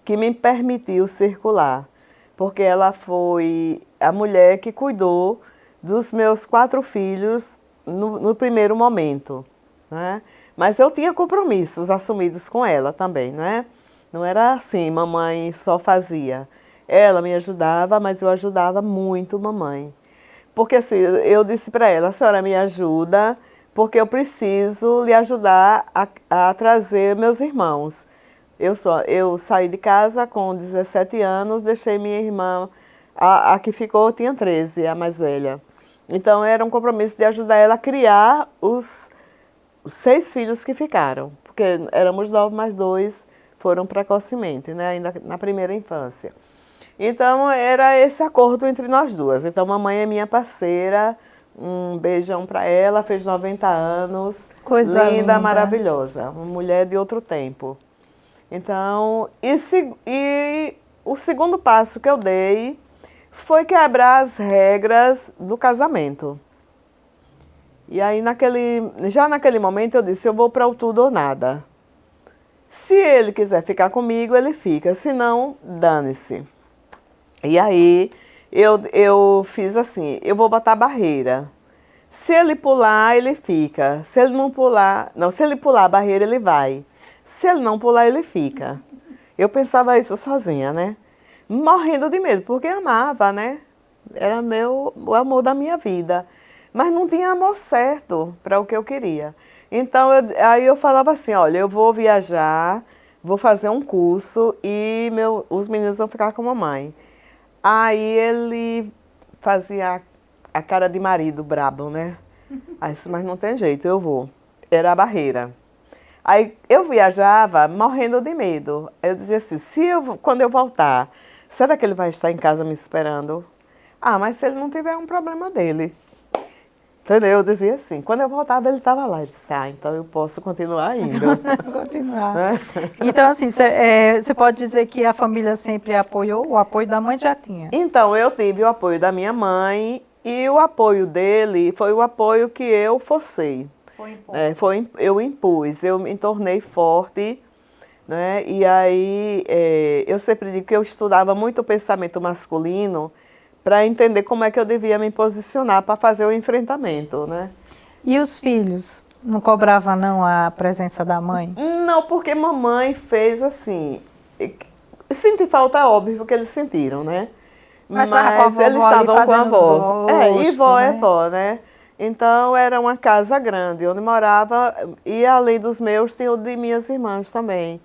S2: que me permitiu circular, porque ela foi a mulher que cuidou dos meus 4 filhos no primeiro momento, né? Mas eu tinha compromissos assumidos com ela também, né? Não era assim, mamãe só fazia. Ela me ajudava, mas eu ajudava muito mamãe. Porque assim, eu disse para ela, a senhora me ajuda porque eu preciso lhe ajudar a trazer meus irmãos. Eu saí de casa com 17 anos, deixei minha irmã, a que ficou tinha 13, a mais velha. Então era um compromisso de ajudar ela a criar os 6 filhos que ficaram, porque éramos 9 mais 2 foram precocemente, né, ainda na primeira infância. Então era esse acordo entre nós duas. Então mamãe é minha parceira, um beijão para ela, fez 90 anos,
S1: Coisa
S2: linda,
S1: linda,
S2: maravilhosa, uma mulher de outro tempo. Então, e o segundo passo que eu dei foi quebrar as regras do casamento. E aí, já naquele momento, eu disse, eu vou para o tudo ou nada. Se ele quiser ficar comigo, ele fica, se não, dane-se. E aí, eu fiz assim, eu vou botar barreira. Se ele pular, ele fica. Se ele não pular, não, se ele pular a barreira, ele vai. Se ele não pular, ele fica. Eu pensava isso sozinha, né? Morrendo de medo, porque amava, né? Era o amor da minha vida. Mas não tinha amor certo para o que eu queria. Então, aí eu falava assim, olha, eu vou viajar, vou fazer um curso e os meninos vão ficar com a mamãe. Aí ele fazia a cara de marido brabo, né? Aí disse, mas não tem jeito, eu vou. Era a barreira. Aí eu viajava morrendo de medo. Eu dizia assim, quando eu voltar, será que ele vai estar em casa me esperando? Ah, mas se ele não tiver, é um problema dele. Entendeu? Eu dizia assim, quando eu voltava ele estava lá. Eu disse, então eu posso continuar indo.
S1: Continuar. Então, assim, você pode dizer que a família sempre apoiou, o apoio da mãe já tinha?
S2: Então, eu tive o apoio da minha mãe e o apoio dele foi o apoio que eu forcei. Eu impus, eu me tornei forte, né? E aí eu sempre digo que eu estudava muito o pensamento masculino para entender como é que eu devia me posicionar para fazer o enfrentamento, né?
S1: E os filhos? Não cobrava não a presença da mãe?
S2: Não, porque mamãe fez assim, senti falta, óbvio que eles sentiram, né?
S1: Mas estava com a vovó
S2: eles
S1: ali
S2: estavam com a
S1: fazendo os
S2: avó. E vó
S1: né?
S2: é vó, né? Então era uma casa grande, onde morava, e além dos meus, tinha o de minhas irmãs também,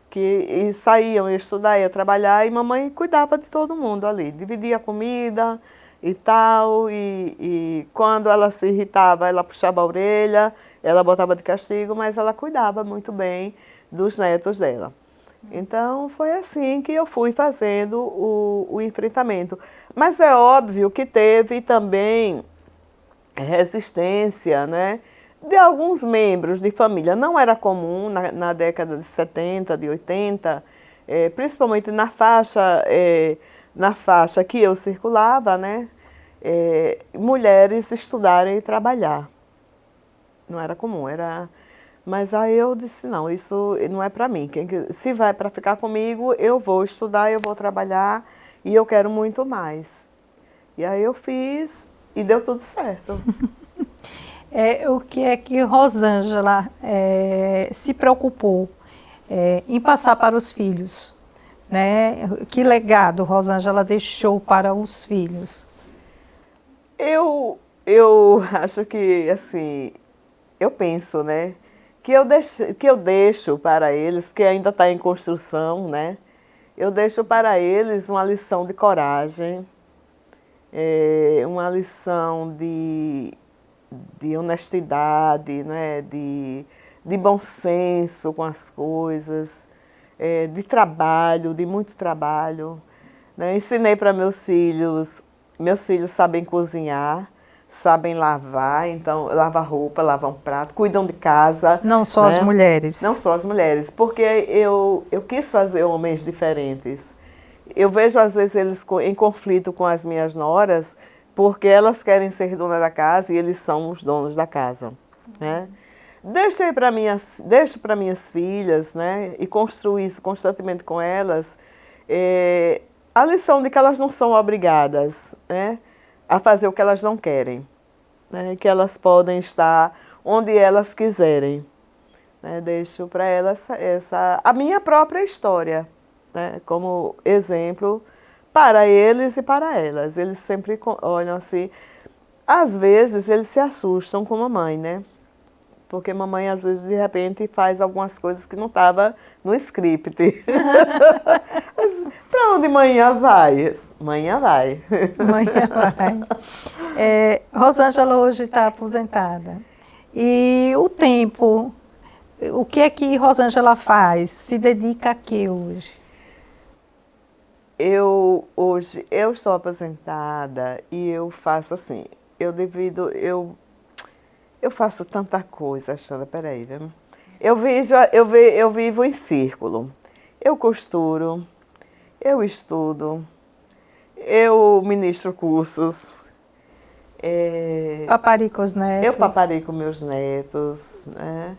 S2: que saíam, ia estudar, ia trabalhar, e mamãe cuidava de todo mundo ali, dividia a comida e tal, e quando ela se irritava, ela puxava a orelha, ela botava de castigo, mas ela cuidava muito bem dos netos dela. Então foi assim que eu fui fazendo o enfrentamento. Mas é óbvio que teve também resistência, né, de alguns membros de família. Não era comum na década de 70, de 80, principalmente na faixa que eu circulava, né, mulheres estudarem e trabalhar. Não era comum, mas aí eu disse, não, isso não é para mim. Se vai para ficar comigo, eu vou estudar, eu vou trabalhar e eu quero muito mais. E aí eu fiz e deu tudo certo.
S1: O que é que Rosângela se preocupou em passar para os filhos? Né? Que legado Rosângela deixou para os filhos?
S2: Eu acho que, assim, eu penso, né, que eu deixo para eles, que ainda está em construção, né, eu deixo para eles uma lição de coragem, uma lição de honestidade, né, de bom senso com as coisas, de trabalho, de muito trabalho, né. Ensinei para meus filhos sabem cozinhar, sabem lavar, então lavam roupa, lavam prato, cuidam de casa.
S1: Não só, né, as mulheres.
S2: Não só as mulheres, porque eu quis fazer homens diferentes. Eu vejo às vezes eles em conflito com as minhas noras, porque elas querem ser donas da casa e eles são os donos da casa, né? Deixo para minhas filhas, né, e construo isso constantemente com elas, a lição de que elas não são obrigadas, né, a fazer o que elas não querem, né, que elas podem estar onde elas quiserem, né. Deixo para elas a minha própria história, né, como exemplo para eles e para elas. Eles sempre olham assim, às vezes eles se assustam com a mamãe, né, porque mamãe às vezes de repente faz algumas coisas que não estava no script. Para onde manhã vai? Manhã vai.
S1: Manhã vai. Rosângela hoje está aposentada. E o tempo, o que é que Rosângela faz? Se dedica a quê hoje?
S2: Hoje eu estou aposentada e eu faço assim, eu faço tanta coisa, Xanda, peraí, viu? Eu vivo em círculo. Eu costuro, eu estudo, eu ministro cursos,
S1: Paparica os netos.
S2: eu paparico meus netos, né?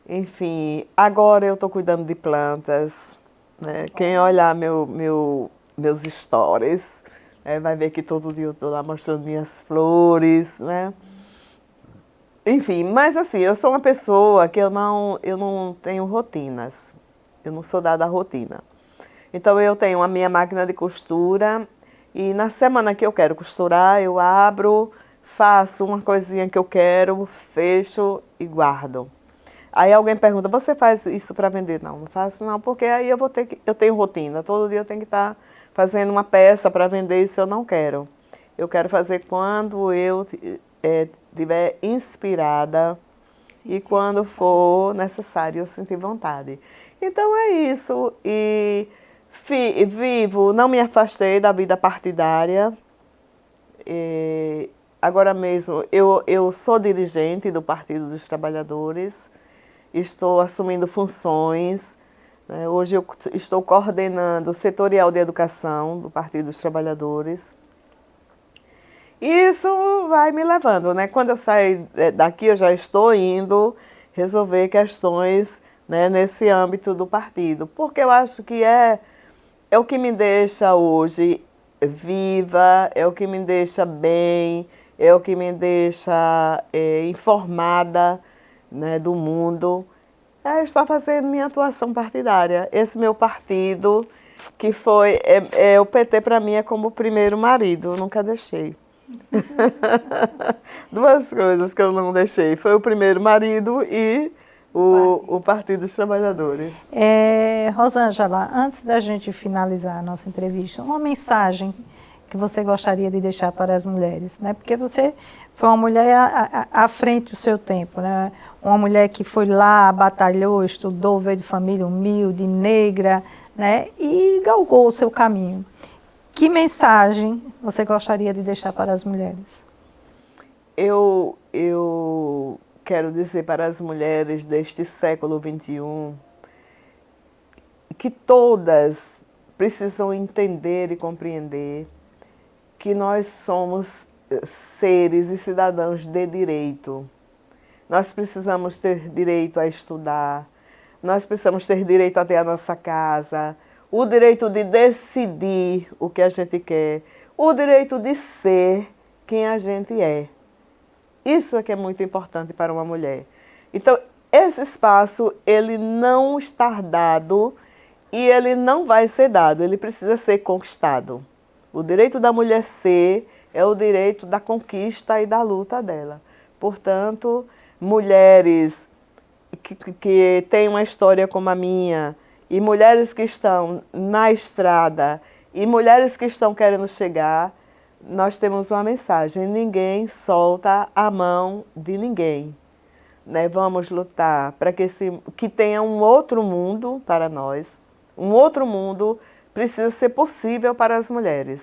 S2: Enfim, agora eu estou cuidando de plantas, né? Quem olhar meus stories, né, vai ver que todo dia eu estou lá mostrando minhas flores, né? Enfim, mas assim, eu sou uma pessoa que eu não tenho rotinas. Eu não sou dada à rotina. Então eu tenho a minha máquina de costura e na semana que eu quero costurar, eu abro, faço uma coisinha que eu quero, fecho e guardo. Aí alguém pergunta, você faz isso para vender? Não, não faço não, porque aí eu tenho rotina. Todo dia eu tenho que estar fazendo uma peça para vender, isso eu não quero. Eu quero fazer quando eu estiver inspirada e quando for necessário eu sentir vontade. Então é isso. E vivo, não me afastei da vida partidária. Agora mesmo eu sou dirigente do Partido dos Trabalhadores, estou assumindo funções. Né? Hoje eu estou coordenando o setorial de educação do Partido dos Trabalhadores. E isso vai me levando, né? Quando eu sair daqui, eu já estou indo resolver questões, né, nesse âmbito do partido, porque eu acho que é o que me deixa hoje viva, é o que me deixa bem, é o que me deixa informada, né, do mundo. Eu estou fazendo minha atuação partidária. Esse meu partido, que foi, o PT para mim é como o primeiro marido, eu nunca deixei. Duas coisas que eu não deixei, foi o primeiro marido e o Partido dos Trabalhadores.
S1: Rosângela, antes da gente finalizar a nossa entrevista, uma mensagem que você gostaria de deixar para as mulheres, né? Porque você foi uma mulher à frente do seu tempo, né? Uma mulher que foi lá, batalhou, estudou, veio de família humilde, negra, né? E galgou o seu caminho. Que mensagem você gostaria de deixar para as mulheres?
S2: Eu quero dizer para as mulheres deste século XXI que todas precisam entender e compreender que nós somos seres e cidadãos de direito. Nós precisamos ter direito a estudar, nós precisamos ter direito a ter a nossa casa, o direito de decidir o que a gente quer, o direito de ser quem a gente é. Isso é que é muito importante para uma mulher. Então, esse espaço, ele não está dado e ele não vai ser dado, ele precisa ser conquistado. O direito da mulher ser é o direito da conquista e da luta dela. Portanto, mulheres que têm uma história como a minha, e mulheres que estão na estrada, e mulheres que estão querendo chegar, nós temos uma mensagem: ninguém solta a mão de ninguém. Né? Vamos lutar para que tenha um outro mundo para nós. Um outro mundo precisa ser possível para as mulheres.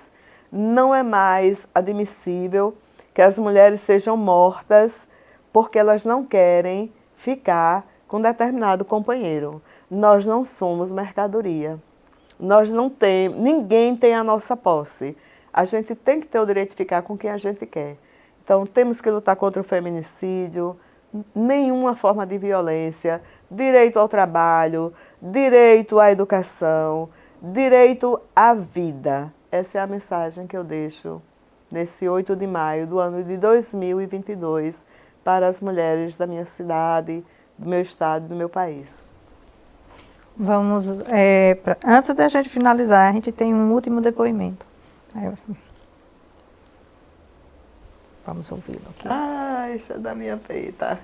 S2: Não é mais admissível que as mulheres sejam mortas porque elas não querem ficar com determinado companheiro. Nós não somos mercadoria. Nós não temos, ninguém tem a nossa posse. A gente tem que ter o direito de ficar com quem a gente quer. Então temos que lutar contra o feminicídio, nenhuma forma de violência, direito ao trabalho, direito à educação, direito à vida. Essa é a mensagem que eu deixo nesse 8 de maio do ano de 2022 para as mulheres da minha cidade, do meu estado, do meu país.
S1: Vamos, antes da gente finalizar, a gente tem um último depoimento. Vamos ouvi-lo aqui.
S2: Isso é da minha peita.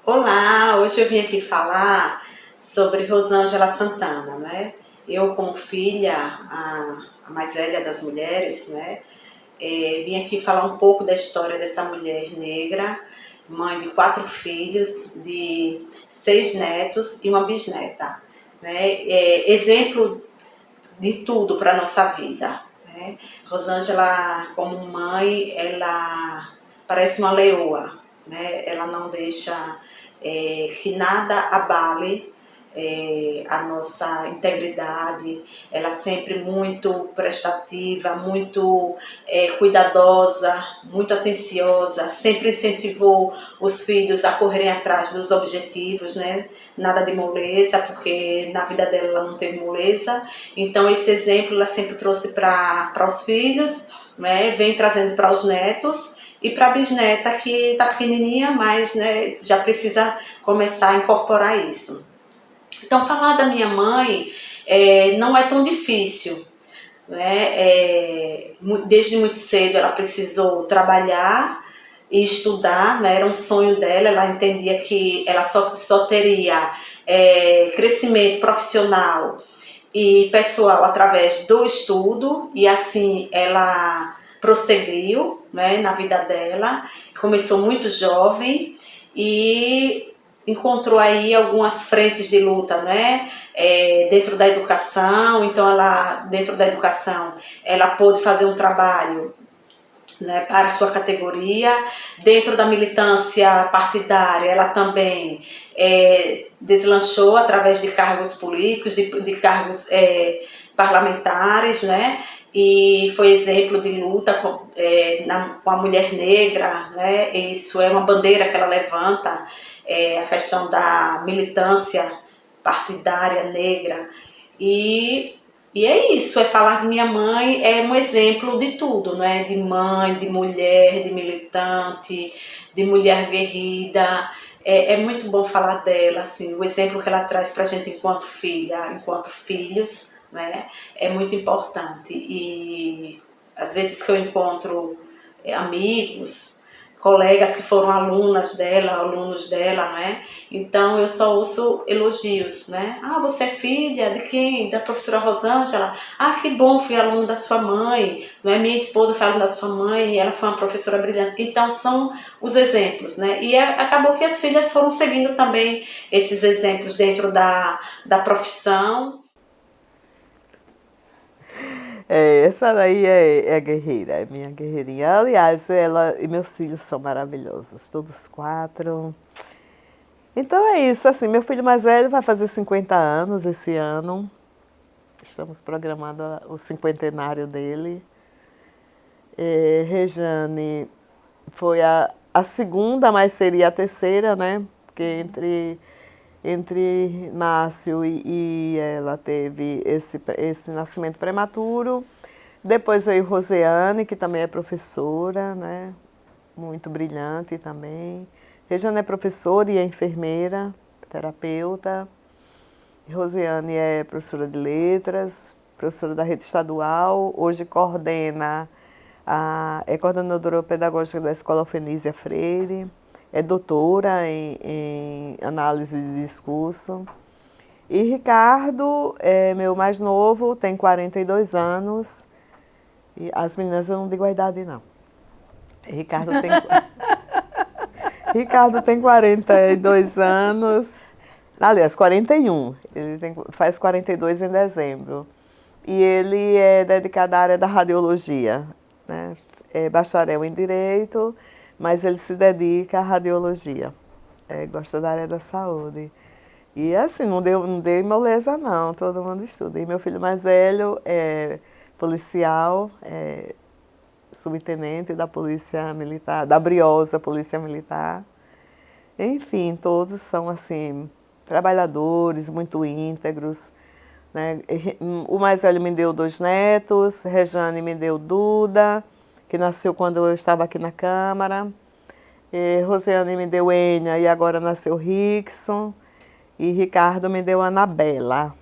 S6: Olá, hoje eu vim aqui falar sobre Rosângela Santana, né? Eu, como filha, a mais velha das mulheres, né? Vim aqui falar um pouco da história dessa mulher negra, mãe de 4 filhos, de 6 netos e uma bisneta, né? Exemplo de tudo para a nossa vida, né? Rosângela, como mãe, ela parece uma leoa, né? Ela não deixa que nada abale a nossa integridade, ela sempre muito prestativa, muito cuidadosa, muito atenciosa, sempre incentivou os filhos a correrem atrás dos objetivos, né? Nada de moleza, porque na vida dela ela não teve moleza. Então esse exemplo ela sempre trouxe para os filhos, né? Vem trazendo para os netos e para a bisneta que está pequenininha, mas né, já precisa começar a incorporar isso. Então falar da minha mãe não é tão difícil, né? Desde muito cedo ela precisou trabalhar e estudar, né? Era um sonho dela, ela entendia que ela só teria crescimento profissional e pessoal através do estudo, e assim ela prosseguiu, né, na vida dela. Começou muito jovem e encontrou aí algumas frentes de luta, né? Dentro da educação. Então dentro da educação ela pôde fazer um trabalho, né, para a sua categoria. Dentro da militância partidária, ela também deslanchou através de cargos políticos, de cargos parlamentares, né, e foi exemplo de luta com a mulher negra, né. Isso é uma bandeira que ela levanta, a questão da militância partidária negra. E é isso, falar de minha mãe é um exemplo de tudo, né? De mãe, de mulher, de militante, de mulher guerrida. É muito bom falar dela, assim, o exemplo que ela traz pra gente enquanto filha, enquanto filhos, né? É muito importante. E às vezes que eu encontro amigos, colegas que foram alunos dela, né? Então eu só ouço elogios, né? Ah, você é filha de quem? Da professora Rosângela? Ah, que bom, fui aluna da sua mãe, né? Minha esposa foi aluna da sua mãe e ela foi uma professora brilhante. Então são os exemplos, né? E acabou que as filhas foram seguindo também esses exemplos dentro da profissão.
S2: Essa daí é guerreira, é minha guerreirinha. Aliás, ela e meus filhos são maravilhosos, todos 4. Então é isso, assim, meu filho mais velho vai fazer 50 anos esse ano. Estamos programando o cinquentenário dele. Rejane foi a segunda, mas seria a terceira, né? Porque entre Márcio e ela teve esse nascimento prematuro. Depois veio Roseane, que também é professora, né? Muito brilhante também. Rejane é professora e é enfermeira, terapeuta. Roseane é professora de letras, professora da rede estadual. Hoje é coordenadora pedagógica da Escola Ofenísia Freire. É doutora em análise de discurso. E Ricardo é meu mais novo, tem 42 anos. E as meninas, eu não digo a idade, não. Ricardo tem 42 anos. Aliás, 41. Ele faz 42 em dezembro. E ele é dedicado à área da radiologia, né? É bacharel em Direito, mas ele se dedica à radiologia, gosta da área da saúde. E assim, não deu moleza não, todo mundo estuda. E meu filho mais velho é policial, subtenente da Polícia Militar, da Briosa Polícia Militar. Enfim, todos são assim, trabalhadores, muito íntegros, né? O mais velho me deu 2 netos, Rejane me deu Duda, que nasceu quando eu estava aqui na Câmara. Rosiane me deu Enia e agora nasceu Rickson. E Ricardo me deu Anabela.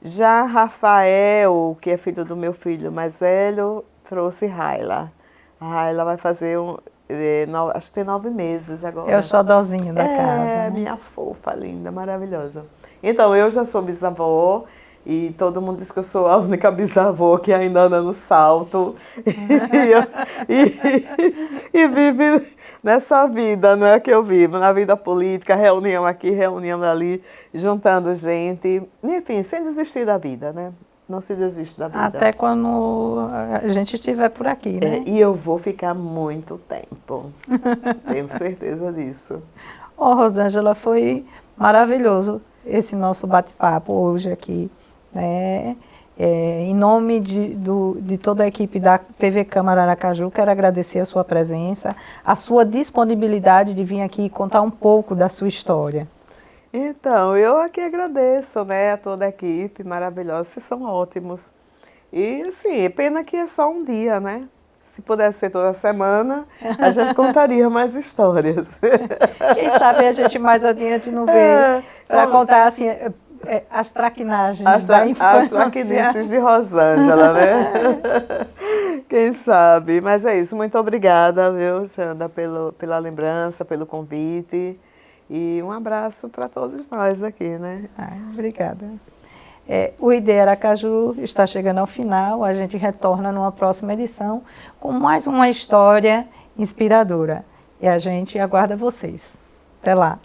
S2: Já Rafael, que é filho do meu filho mais velho, trouxe Raila. A Raila vai fazer acho que tem 9 meses agora.
S1: É o xodózinho da casa.
S2: É, minha fofa, linda, maravilhosa. Então, eu já sou bisavó. E todo mundo diz que eu sou a única bisavó que ainda anda no salto e vive nessa vida, não é que eu vivo, na vida política, reunião aqui, reunião ali, juntando gente, enfim, sem desistir da vida, né? Não se desiste da vida.
S1: Até quando a gente estiver por aqui, né?
S2: E eu vou ficar muito tempo, tenho certeza disso.
S1: Rosângela, foi maravilhoso esse nosso bate-papo hoje aqui, né? Em nome de toda a equipe da TV Câmara Aracaju, quero agradecer a sua presença, a sua disponibilidade de vir aqui contar um pouco da sua história.
S2: Então, eu aqui agradeço, né, a toda a equipe maravilhosa, vocês são ótimos. E, assim, pena que é só um dia, né? Se pudesse ser toda semana, a gente contaria mais histórias.
S1: Quem sabe a gente mais adiante não vê para contar, assim, as traquinagens da infância.
S2: As traquinices de Rosângela, né? Quem sabe? Mas é isso, muito obrigada, viu, Xanda, pela lembrança, pelo convite. E um abraço para todos nós aqui, né?
S1: Obrigada. O ID Aracaju está chegando ao final, a gente retorna numa próxima edição com mais uma história inspiradora. E a gente aguarda vocês. Até lá!